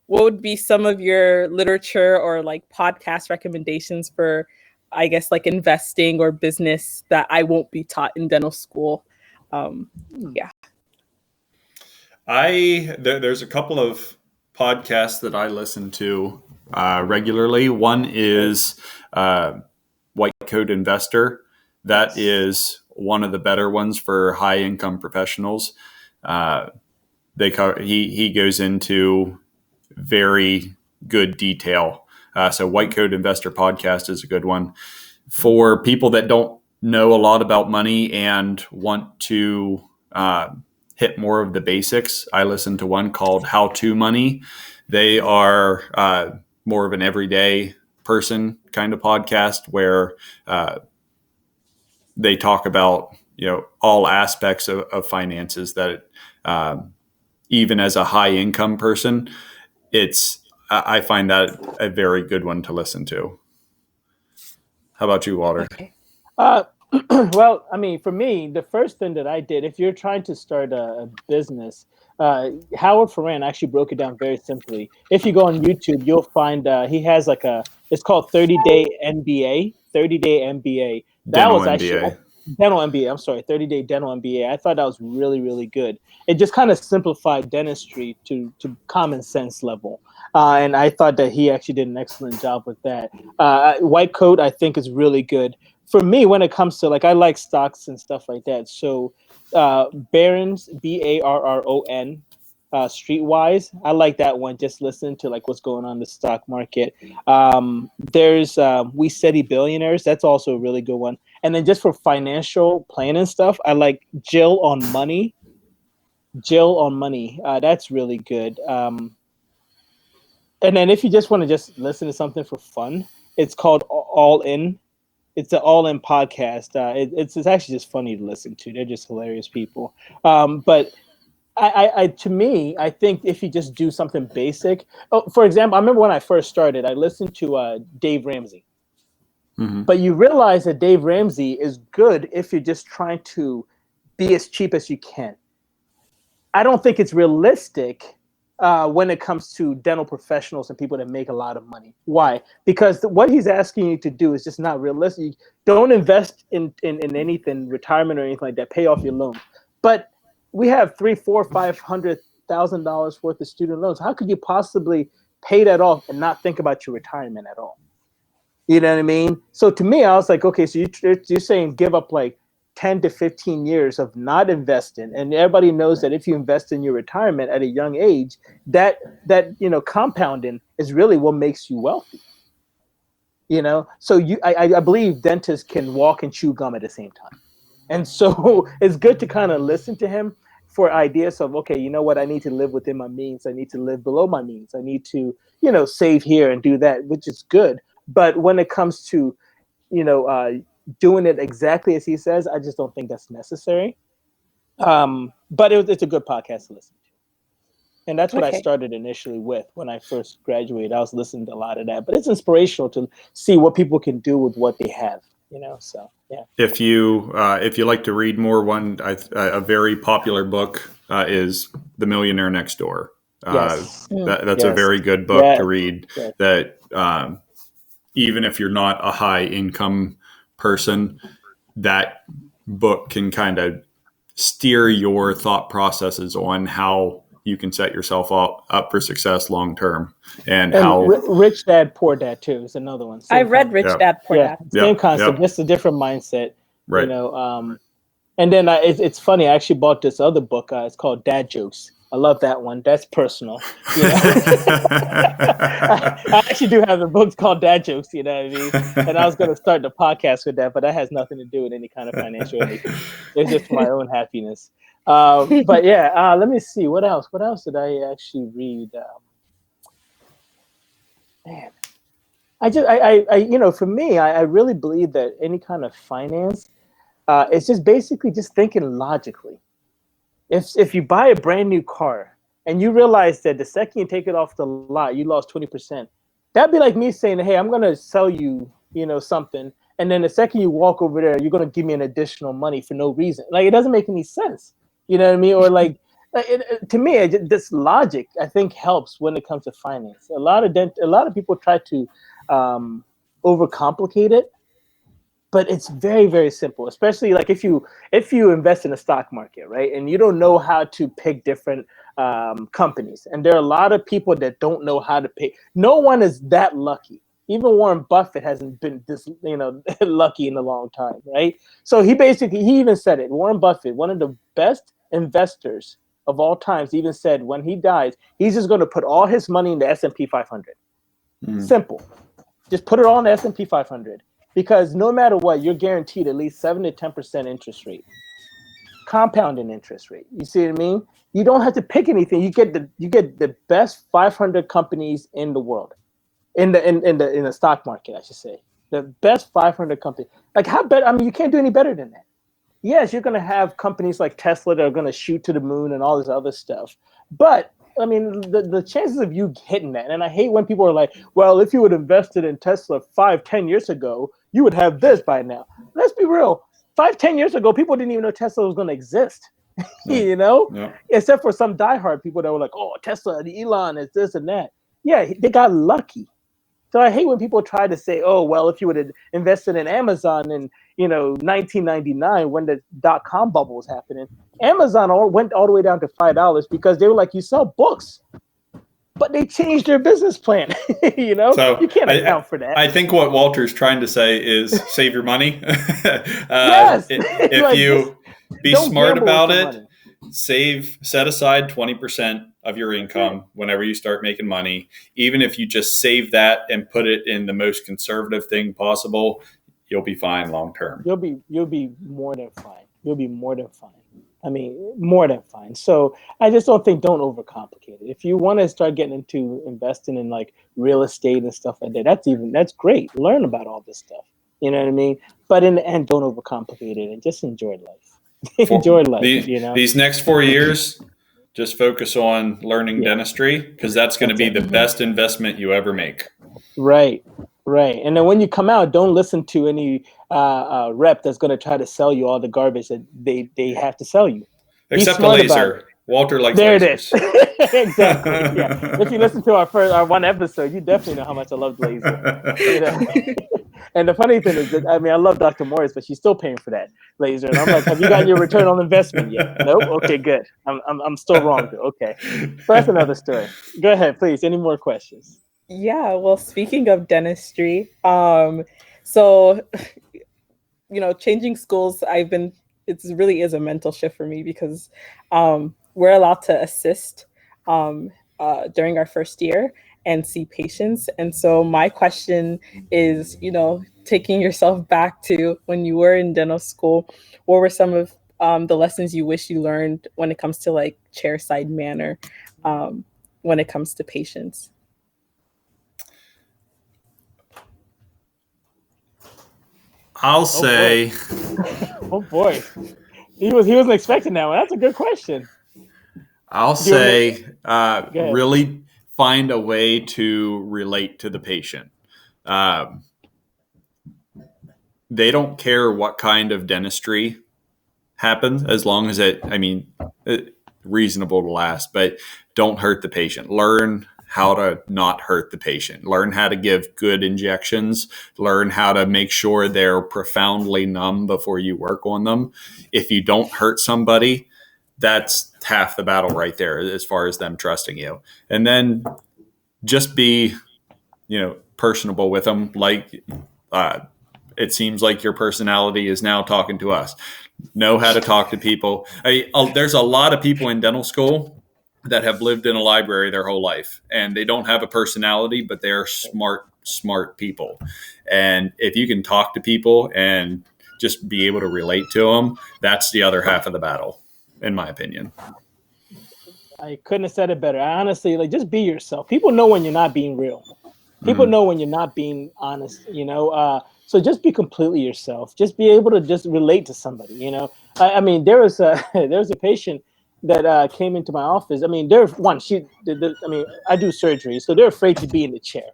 would be some of your literature or like podcast recommendations for, I guess, like investing or business that I won't be taught in dental school? There's a couple of podcasts that I listen to regularly. One is White Coat Investor. That is one of the better ones for high income professionals. He goes into very good detail. So White Coat Investor podcast is a good one. For people that don't know a lot about money and want to hit more of the basics, I listen to one called How to Money. They are more of an everyday person kind of podcast where they talk about, all aspects of finances that even as a high income person, I find that a very good one to listen to. How about you, Walter? Okay. Well, I mean, for me, the first thing that I did, if you're trying to start a business, Howard Ferran actually broke it down very simply. If you go on YouTube, you'll find he has it's called 30-Day MBA, 30-Day MBA. That was actually Dental MBA. I'm sorry, 30-Day Dental MBA. I thought that was really, really good. It just kind of simplified dentistry to common sense level. And I thought that he actually did an excellent job with that. White Coat, I think, is really good. For me, when it comes to, I like stocks and stuff like that. So Barron's, Barron, Streetwise, I like that one. Just listen to, what's going on in the stock market. There's We Steady Billionaires. That's also a really good one. And then just for financial planning stuff, I like Jill on Money. That's really good. And then if you just want to just listen to something for fun, it's called All In. It's an All In podcast. It's actually just funny to listen to. They're just hilarious people. But to me, I think if you just do something basic. For example, I remember when I first started, I listened to Dave Ramsey. Mm-hmm. But you realize that Dave Ramsey is good if you're just trying to be as cheap as you can. I don't think it's realistic when it comes to dental professionals and people that make a lot of money. Why? Because what he's asking you to do is just not realistic. Don't invest in anything, retirement or anything like that. Pay off your loan. But we have $300,000, $400,000, $500,000 worth of student loans. How could you possibly pay that off and not think about your retirement at all? You know what I mean? So to me, I was like, okay, so you're saying give up like 10 to 15 years of not investing, and everybody knows that if you invest in your retirement at a young age, that compounding is really what makes you wealthy. So I believe dentists can walk and chew gum at the same time. And so it's good to kind of listen to him for ideas of, okay, you know what, I need to live within my means. I need to live below my means. I need to, save here and do that, which is good. But when it comes to, doing it exactly as he says, I just don't think that's necessary. But it's a good podcast to listen to. And that's what I started initially with when I first graduated. I was listening to a lot of that. But it's inspirational to see what people can do with what they have. So yeah. If you like to read more, a very popular book is The Millionaire Next Door. Yes. That's a very good book to read. Yes. That even if you're not a high income person, that book can kind of steer your thought processes on how you can set yourself up for success long term, and how Rich Dad Poor Dad too is another one. I read Rich Dad Poor Dad. Same concept, just a different mindset. Right. And then it's funny. I actually bought this other book. It's called Dad Jokes. I love that one. That's personal. I actually do have the books called Dad Jokes. You know what I mean? And I was going to start the podcast with that, but that has nothing to do with any kind of financial anything. It's just my own happiness. But yeah, let me see. What else? What else did I actually read? Man, for me, I really believe that any kind of finance, it's just basically just thinking logically. If you buy a brand new car and you realize that the second you take it off the lot, you lost 20%, that'd be like me saying, hey, I'm going to sell you, something. And then the second you walk over there, you're going to give me an additional money for no reason. Like, it doesn't make any sense. You know what I mean? Or like, to me, this logic, I think, helps when it comes to finance. A lot of people try to overcomplicate it, but it's very, very simple. Especially like if you invest in the stock market, right? And you don't know how to pick different companies, and there are a lot of people that don't know how to pick. No one is that lucky. Even Warren Buffett hasn't been this, lucky in a long time, right? So he even said it. Warren Buffett, one of the best investors of all times, even said when he dies, he's just going to put all his money in the S&P 500. Simple. Just put it all in the S&P 500, because no matter what, you're guaranteed at least 7 to 10% interest rate, compounding interest rate. You see what I mean? You don't have to pick anything. You get the best 500 companies in the world, in the stock market, I should say. The best 500 companies. Like, how better? I mean, you can't do any better than that. Yes, you're going to have companies like Tesla that are going to shoot to the moon and all this other stuff. But, I mean, the chances of you hitting that, and I hate when people are like, well, if you had invested in Tesla 5-10 years ago, you would have this by now. Let's be real. 5-10 years ago, people didn't even know Tesla was going to exist, Yeah. Except for some diehard people that were like, oh, Tesla, Elon is this and that. Yeah, they got lucky. So I hate when people try to say, oh, well, if you would have invested in Amazon in, 1999 when the .com bubble was happening, Amazon went all the way down to $5 because they were like, you sell books. But they changed their business plan, So you can't account for that. I think what Walter's trying to say is save your money. Yes. If like, you be smart about it, set aside 20% of your income whenever you start making money. Even if you just save that and put it in the most conservative thing possible, you'll be fine long term. You'll be more than fine. You'll be more than fine. I mean, more than fine. So I just don't overcomplicate it. If you want to start getting into investing in like real estate and stuff like that, that's great. Learn about all this stuff. You know what I mean? But in the end, don't overcomplicate it and just enjoy life. Enjoy life. These next 4 years, just focus on learning dentistry, because that's going to be the best investment you ever make. Right. And then when you come out, don't listen to any rep that's going to try to sell you all the garbage that they have to sell you. Except the laser. Walter likes there lasers. It is. Exactly. Yeah. If you listen to our one episode, you definitely know how much I love laser. And the funny thing is that, I mean, I love Dr. Morris, but she's still paying for that laser. And I'm like, have you gotten your return on investment yet? Nope. Okay, good. I'm still wrong. Okay. So that's another story. Go ahead, please. Any more questions? Yeah. Well, speaking of dentistry, so, changing schools, I've been it really is a mental shift for me because we're allowed to assist during our first year and see patients. And so my question is, taking yourself back to when you were in dental school, what were some of the lessons you wish you learned when it comes to like chairside manner, when it comes to patients? I'll say, oh boy, he wasn't expecting that one. That's a good question. I'll say, really find a way to relate to the patient. They don't care what kind of dentistry happens as long as reasonable to last, but don't hurt the patient. Learn how to not hurt the patient. Learn how to give good injections. Learn how to make sure they're profoundly numb before you work on them. If you don't hurt somebody, that's half the battle right there as far as them trusting you. And then just be, personable with them. Like, it seems like your personality is now talking to us. Know how to talk to people. There's a lot of people in dental school that have lived in a library their whole life, and they don't have a personality, but they're smart people. And if you can talk to people and just be able to relate to them, that's the other half of the battle, in my opinion. I couldn't have said it better. I honestly, just be yourself. People know when you're not being real. People know when you're not being honest, so just be completely yourself. Just be able to just relate to somebody, I mean, there was a patient that came into my office. I mean, I do surgery, so they're afraid to be in the chair,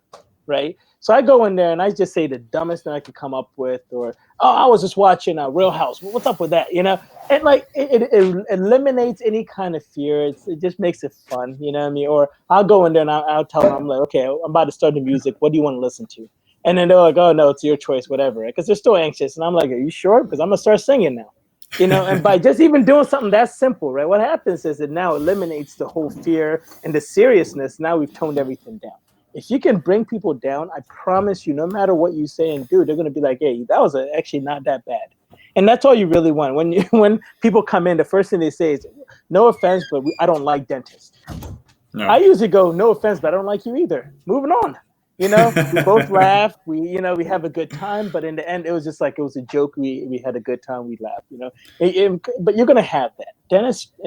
right? So I go in there and I just say the dumbest thing I could come up with, or, I was just watching Real House. What's up with that? And it eliminates any kind of fear. It just makes it fun, you know what I mean? Or I'll go in there and I'll tell them, I'm like, okay, I'm about to start the music. What do you want to listen to? And then they're like, oh no, it's your choice, whatever. Because they're still anxious. And I'm like, are you sure? Because I'm gonna start singing now. And by just even doing something that simple, right? What happens is it now eliminates the whole fear and the seriousness. Now we've toned everything down. If you can bring people down, I promise you, no matter what you say and do, they're going to be like, hey, that was actually not that bad. And that's all you really want. When people come in, the first thing they say is, no offense, but I don't like dentists. No. I usually go, no offense, but I don't like you either. Moving on. We both laugh. We have a good time. But in the end, it was just like, it was a joke. We had a good time. We laughed, but you're going to have that.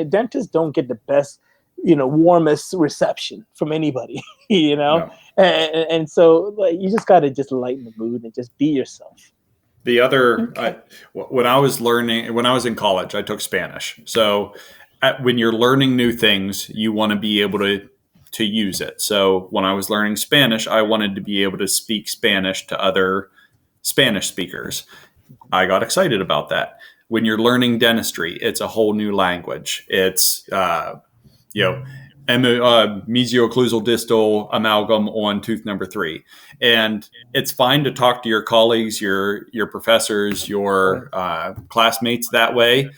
Dentists don't get the best, warmest reception from anybody, No. And so you just got to just lighten the mood and just be yourself. The other, when I was in college, I took Spanish. So when you're learning new things, you want to be able to use it. So when I was learning Spanish, I wanted to be able to speak Spanish to other Spanish speakers. I got excited about that. When you're learning dentistry, it's a whole new language. It's, mesial-occlusal distal amalgam on tooth number 3. And it's fine to talk to your colleagues, your professors, your classmates that way.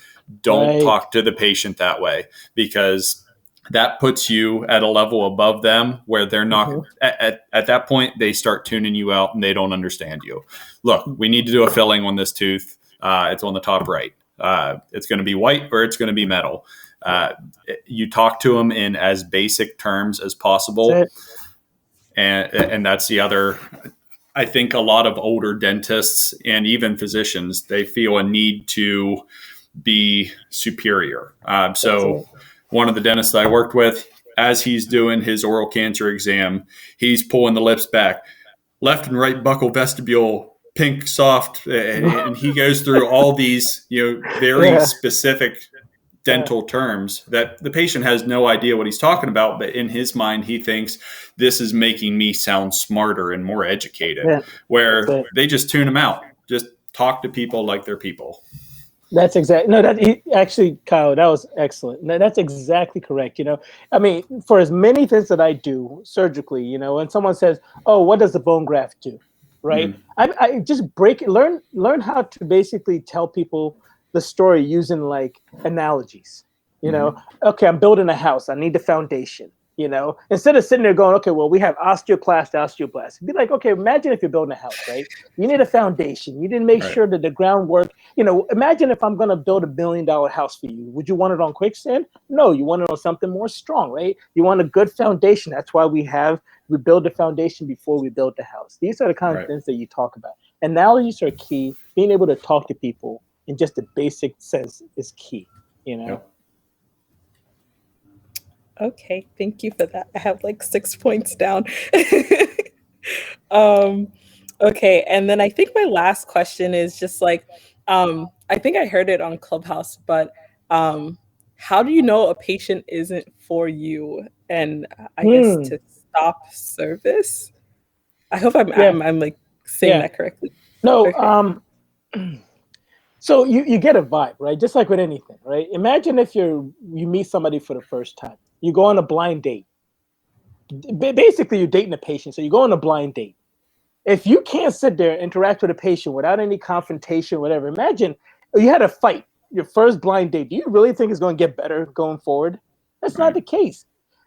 Don't talk to the patient that way, because that puts you at a level above them where they're not at that point, they start tuning you out and they don't understand you. Look, we need to do a filling on this tooth. It's on the top right. It's going to be white or it's going to be metal. You talk to them in as basic terms as possible. And that's the other, I think a lot of older dentists and even physicians, they feel a need to be superior. So one of the dentists I worked with, as he's doing his oral cancer exam, he's pulling the lips back, left and right buccal vestibule, pink, soft, and he goes through all these, very specific dental terms that the patient has no idea what he's talking about, but in his mind, he thinks this is making me sound smarter and more educated, where they just tune them out. Just talk to people like they're people. That's exactly actually, Kyle, that was excellent. That's exactly correct. I mean, for as many things that I do surgically, when someone says, "Oh, what does the bone graft do?" Right? I just learn how to basically tell people the story using like analogies. Okay, I'm building a house. I need the foundation. instead of sitting there going, okay, well, we have osteoblast. Be like, okay, imagine if you're building a house, right? You need a foundation. You need to make sure that the groundwork, imagine if I'm going to build $1 billion house for you. Would you want it on quicksand? No, you want it on something more strong, right? You want a good foundation. That's why we build the foundation before we build the house. These are the kind of things that you talk about. Analogies are key. Being able to talk to people in just a basic sense is key, Yep. Okay, thank you for that. I have like 6 points down. Okay, and then I think my last question is just like, I think I heard it on Clubhouse, but how do you know a patient isn't for you? And I guess to stop service. I hope I'm like saying that correctly. No, okay. So you get a vibe, right? Just like with anything, right? Imagine if you meet somebody for the first time. You go on a blind date. Basically, you're dating a patient, so you go on a blind date. If you can't sit there and interact with a patient without any confrontation, whatever, imagine you had a fight, your first blind date. Do you really think it's going to get better going forward? That's not the case.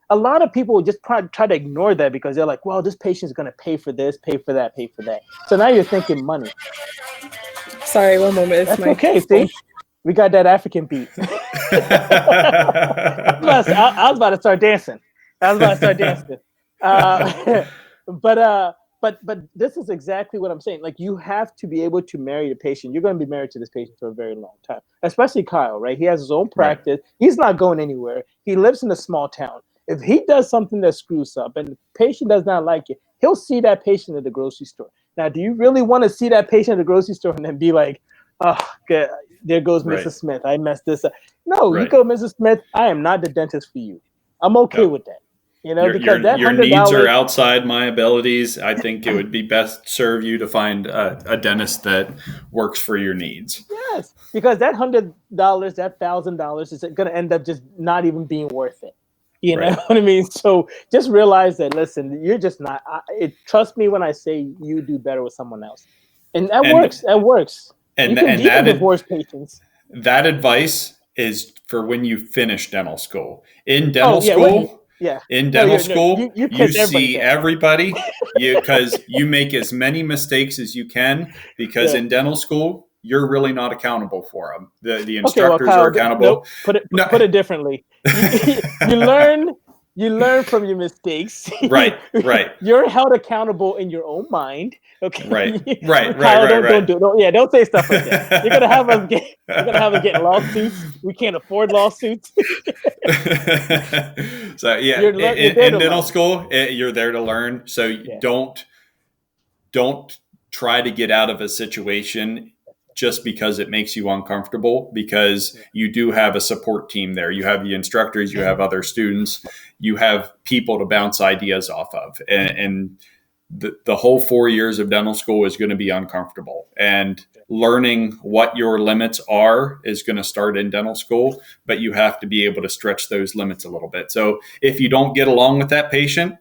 A lot of people just try to ignore that because they're like, well, this patient's going to pay for this, pay for that, pay for that. So now you're thinking money. Sorry, one moment. That's okay, see? We got that African beat. I was about to start dancing. But this is exactly what I'm saying. Like, you have to be able to marry the patient. You're going to be married to this patient for a very long time, especially Kyle, right? He has his own practice. Right. He's not going anywhere. He lives in a small town. If he does something that screws up and the patient does not like it, he'll see that patient at the grocery store. Now, do you really want to see that patient at the grocery store and then be like, oh, good, there goes Mrs. Smith. I messed this up. No, you go, Mrs. Smith. I am not the dentist for you. I'm okay with that. Because that your needs are outside my abilities. I think it would be best serve you to find a dentist that works for your needs. Yes, because that $100, that $1,000 is going to end up just not even being worth it. You know what I mean? So just realize that, listen, you're just not, trust me when I say you do better with someone else. And that works. That works. And that divorce patients. That advice is for when you finish dental school. In dental school, in dental school, you see everybody because you make as many mistakes as you can because in dental school, you're really not accountable for them. The instructors are accountable. Nope. Put it differently. You learn from your mistakes. Right. You're held accountable in your own mind. Okay. Right. Don't say stuff like that. You're gonna have us get lawsuits. We can't afford lawsuits. So in dental school, you're there to learn. So don't try to get out of a situation just because it makes you uncomfortable, because you do have a support team there. You have the instructors, you have other students, you have people to bounce ideas off of. And the whole 4 years of dental school is going to be uncomfortable. And learning what your limits are is going to start in dental school, but you have to be able to stretch those limits a little bit. So if you don't get along with that patient,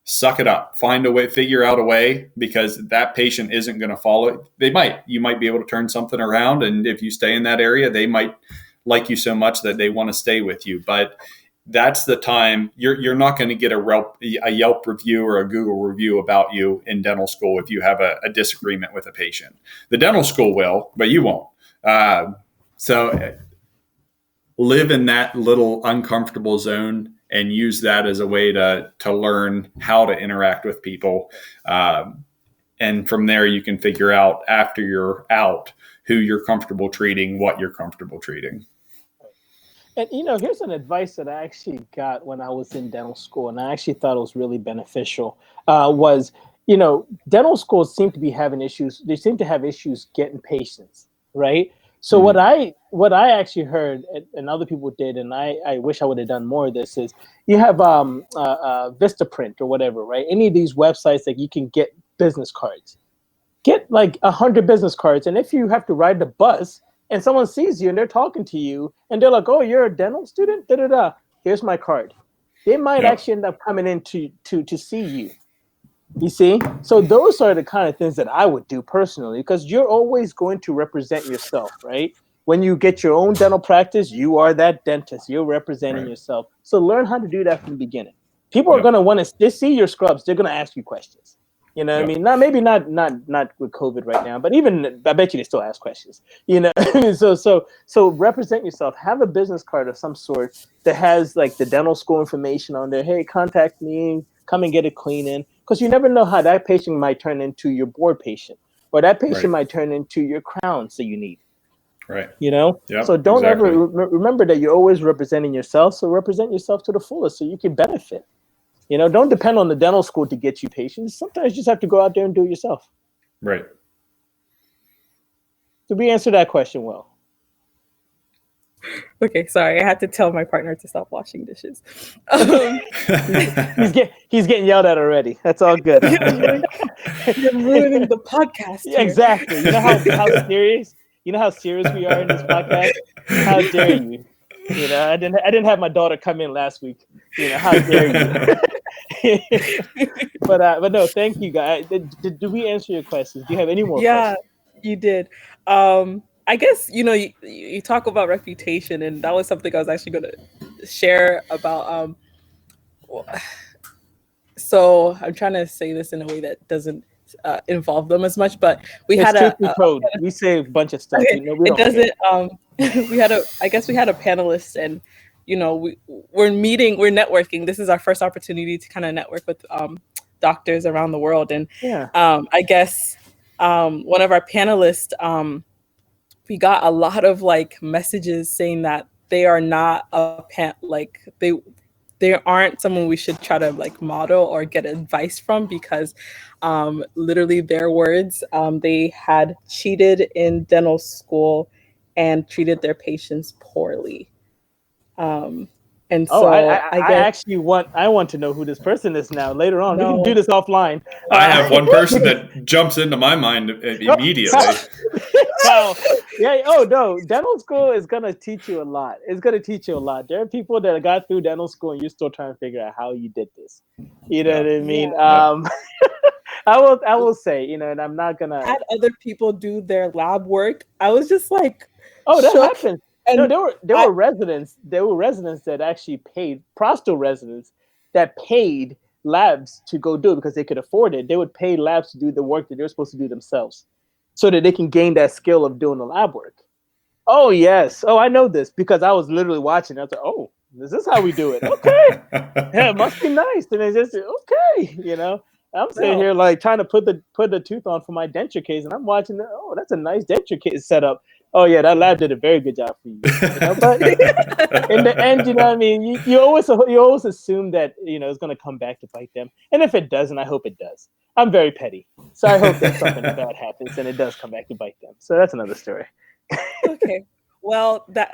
suck it up, find a way, figure out a way, because that patient isn't going to follow. You might be able to turn something around. And if you stay in that area, they might like you so much that they want to stay with you. But that's the time you're not going to get a Yelp review or a Google review about you in dental school if you have a disagreement with a patient. The dental school will, but you won't. So live in that little uncomfortable zone and use that as a way to learn how to interact with people. And from there, you can figure out after you're out who you're comfortable treating, what you're comfortable treating. And, here's an advice that I actually got when I was in dental school, and I actually thought it was really beneficial, was, dental schools seem to be having issues. They seem to have issues getting patients, right? So what I actually heard, and other people did, and I wish I would have done more of this, is you have Vistaprint or whatever, right? Any of these websites that you can get business cards. Get like 100 business cards, and if you have to ride the bus and someone sees you and they're talking to you and they're like, "Oh, you're a dental student? Da-da-da. Here's my card." They might actually end up coming in to see you. You see? So those are the kind of things that I would do personally, because you're always going to represent yourself, right? When you get your own dental practice, you are that dentist. You're representing yourself. So learn how to do that from the beginning. People are going to want to see your scrubs. They're going to ask you questions. You know what I mean? Maybe not with COVID right now, but even I bet you they still ask questions. You know, so represent yourself. Have a business card of some sort that has like the dental school information on there. Hey, contact me. Come and get a cleaning, because you never know how that patient might turn into your board patient, or that patient might turn into your crowns that you need. Right. You know. Yep, so don't ever remember that you're always representing yourself. So represent yourself to the fullest, so you can benefit. You know, don't depend on the dental school to get you patients. Sometimes you just have to go out there and do it yourself. Right. Did we answer that question well? Okay, sorry. I had to tell my partner to stop washing dishes. He's getting yelled at already. That's all good. You're ruining the podcast. Yeah, exactly. You know how serious? You know how serious we are in this podcast? How dare you? You know, I didn't have my daughter come in last week. You know, how dare you? but no, thank you guys. Did we answer your questions? Do you have any more questions? You did. I guess, you know, you talk about reputation, and that was something I was actually going to share about. So I'm trying to say this in a way that doesn't involve them as much, but we had we say a bunch of stuff. Okay, you know, it doesn't. We had a panelist, and you know, we're networking. This is our first opportunity to kind of network with doctors around the world, and I guess one of our panelists, we got a lot of like messages saying that they are not they aren't someone we should try to like model or get advice from, because literally their words, they had cheated in dental school and treated their patients poorly. And so I want to know who this person is now. Later on, we can do this offline. I have one person that jumps into my mind immediately. Wow. Yeah. Oh no, dental school is gonna teach you a lot. It's gonna teach you a lot. There are people that got through dental school and you're still trying to figure out how you did this. You know what I mean? Yeah. I will say, you know, and I'm not gonna had other people do their lab work. I was just like, oh, that happened. And no, there were residents that actually paid, prosto residents that paid labs to go do it because they could afford it. They would pay labs to do the work that they're supposed to do themselves, so that they can gain that skill of doing the lab work. Oh yes. Oh, I know this because I was literally watching. I was like, oh, this is how we do it. Okay. Yeah, it must be nice. And they just okay, you know. I'm sitting here like trying to put the tooth on for my denture case, and I'm watching. Oh, that's a nice denture case setup. Oh yeah, that lab did a very good job for you. You know? But in the end, you know what I mean? You always assume that, you know, it's gonna come back to bite them. And if it doesn't, I hope it does. I'm very petty. So I hope that something bad happens and it does come back to bite them. So that's another story. Okay. Well, that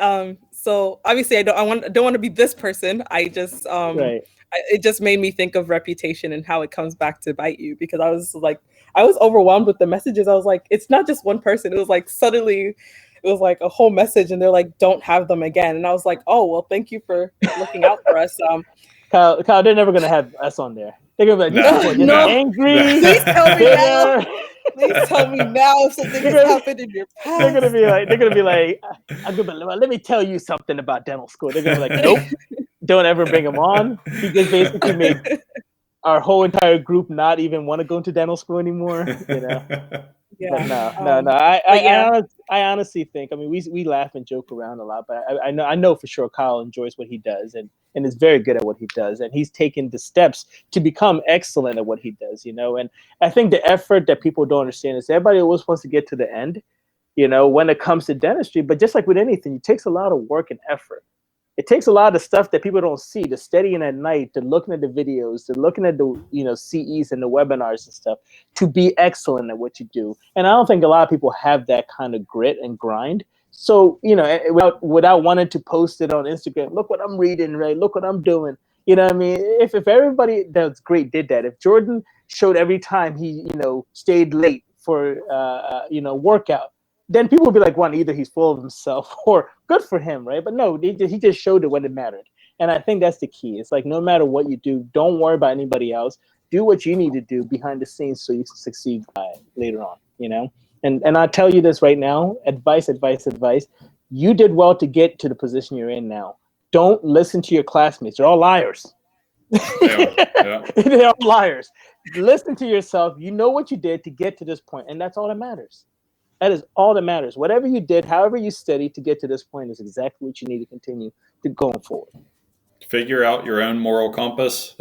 so obviously I don't want to be this person. I just it just made me think of reputation and how it comes back to bite you, because I was overwhelmed with the messages. I was like, it's not just one person. It was like suddenly it was like a whole message, and they're like, don't have them again. And I was like, oh, well, thank you for looking out for us. Kyle, they're never going to have us on there. They're going to be like, no, angry. Please tell me now. Please tell me now if something has happened in your past. They're gonna be like, let me tell you something about dental school. They're gonna be like, nope, don't ever bring him on. He just basically made our whole entire group not even want to go into dental school anymore. You know. Yeah. But no. I honestly think. I mean, we laugh and joke around a lot, but I know for sure Kyle enjoys what he does and is very good at what he does, and he's taken the steps to become excellent at what he does. You know, and I think the effort that people don't understand is everybody always wants to get to the end. You know, when it comes to dentistry, but just like with anything, it takes a lot of work and effort. It takes a lot of stuff that people don't see, the studying at night, the looking at the videos, the looking at the, you know, CEs and the webinars and stuff to be excellent at what you do. And I don't think a lot of people have that kind of grit and grind. So, you know, without wanting to post it on Instagram, look what I'm reading, right? Look what I'm doing. You know what I mean? If everybody that's great did that, if Jordan showed every time he, you know, stayed late for, you know, workout, then people would be like, one, either he's full of himself or good for him, right? But no, he just showed it when it mattered. And I think that's the key. It's like, no matter what you do, don't worry about anybody else. Do what you need to do behind the scenes so you can succeed later on, you know? And I tell you this right now, advice. You did well to get to the position you're in now. Don't listen to your classmates. They're all liars. They are liars. Listen to yourself. You know what you did to get to this point, and that's all that matters. That is all that matters. Whatever you did, however you studied to get to this point is exactly what you need to continue to going forward. Figure out your own moral compass.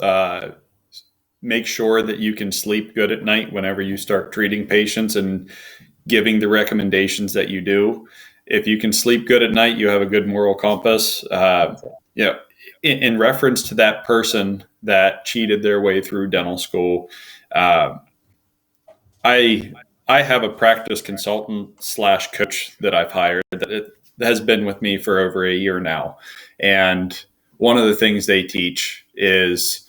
Make sure that you can sleep good at night whenever you start treating patients and giving the recommendations that you do. If you can sleep good at night, you have a good moral compass. In reference to that person that cheated their way through dental school, I have a practice consultant / coach that I've hired that has been with me for over a year now. And one of the things they teach is,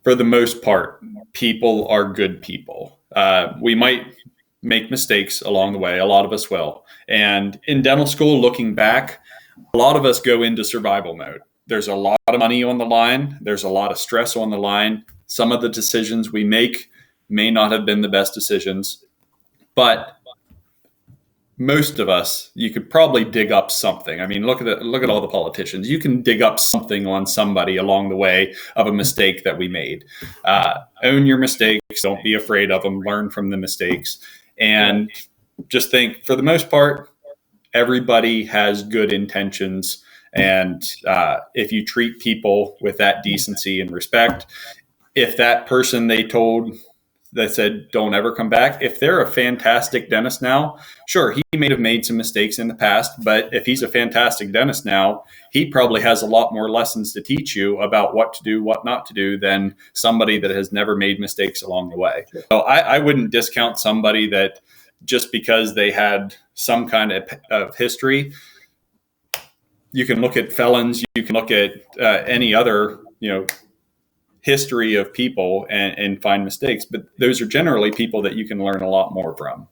for the most part, people are good people. We might make mistakes along the way. A lot of us will. And in dental school, looking back, a lot of us go into survival mode. There's a lot of money on the line. There's a lot of stress on the line. Some of the decisions we make may not have been the best decisions, but most of us, you could probably dig up something. I mean, look at all the politicians. You can dig up something on somebody along the way of a mistake that we made. Own your mistakes. Don't be afraid of them. Learn from the mistakes. And just think, for the most part, everybody has good intentions. And if you treat people with that decency and respect, if that person they told that said, don't ever come back, if they're a fantastic dentist now, sure, he may have made some mistakes in the past, but if he's a fantastic dentist now, he probably has a lot more lessons to teach you about what to do, what not to do, than somebody that has never made mistakes along the way. So I wouldn't discount somebody that just because they had some kind of history. You can look at felons, you can look at any other, history of people and find mistakes, but those are generally people that you can learn a lot more from.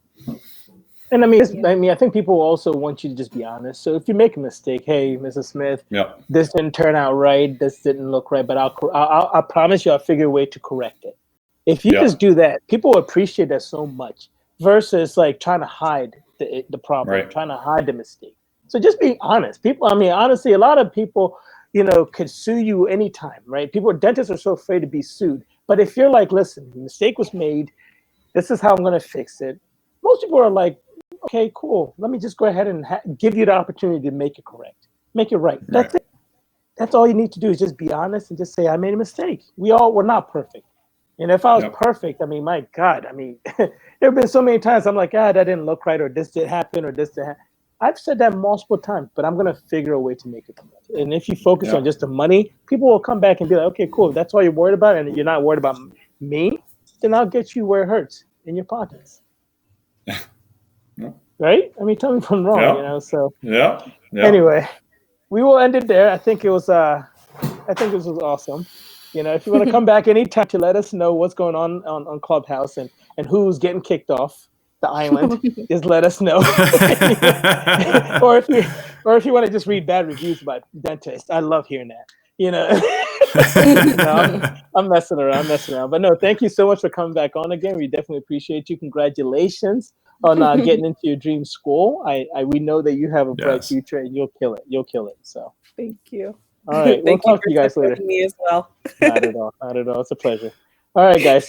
And I think people also want you to just be honest. So if you make a mistake, hey, Mrs. Smith, this didn't turn out right, this didn't look right, but I promise you, I'll figure a way to correct it. If you just do that, people appreciate that so much versus like trying to hide the problem, trying to hide the mistake. So just being honest. People, honestly, a lot of people, could sue you anytime, right? Dentists are so afraid to be sued. But if you're like, listen, the mistake was made, this is how I'm going to fix it. Most people are like, okay, cool. Let me just go ahead and give you the opportunity to make it correct, make it right. That's it. That's all you need to do is just be honest and just say, I made a mistake. We're not perfect. And if I was perfect, my God, there have been so many times I'm like, that didn't look right, or this did happen, or this did happen. I've said that multiple times, but I'm going to figure a way to make it correct. And if you focus on just the money, people will come back and be like, okay, cool. That's all you're worried about, and you're not worried about me, then I'll get you where it hurts, in your pockets. Right? Tell me if I'm wrong, so. Anyway, we will end it there. I think it was awesome. If you want to come back anytime to let us know what's going on Clubhouse and who's getting kicked off the island, just let us know. or if you want to just read bad reviews about dentists, I love hearing that. I'm messing around. But no, thank you so much for coming back on again. We definitely appreciate you. Congratulations on getting into your dream school. We know that you have a bright future, and you'll kill it. So thank you. All right, we'll talk to you guys later. Me as well. Not at all. It's a pleasure. All right, guys.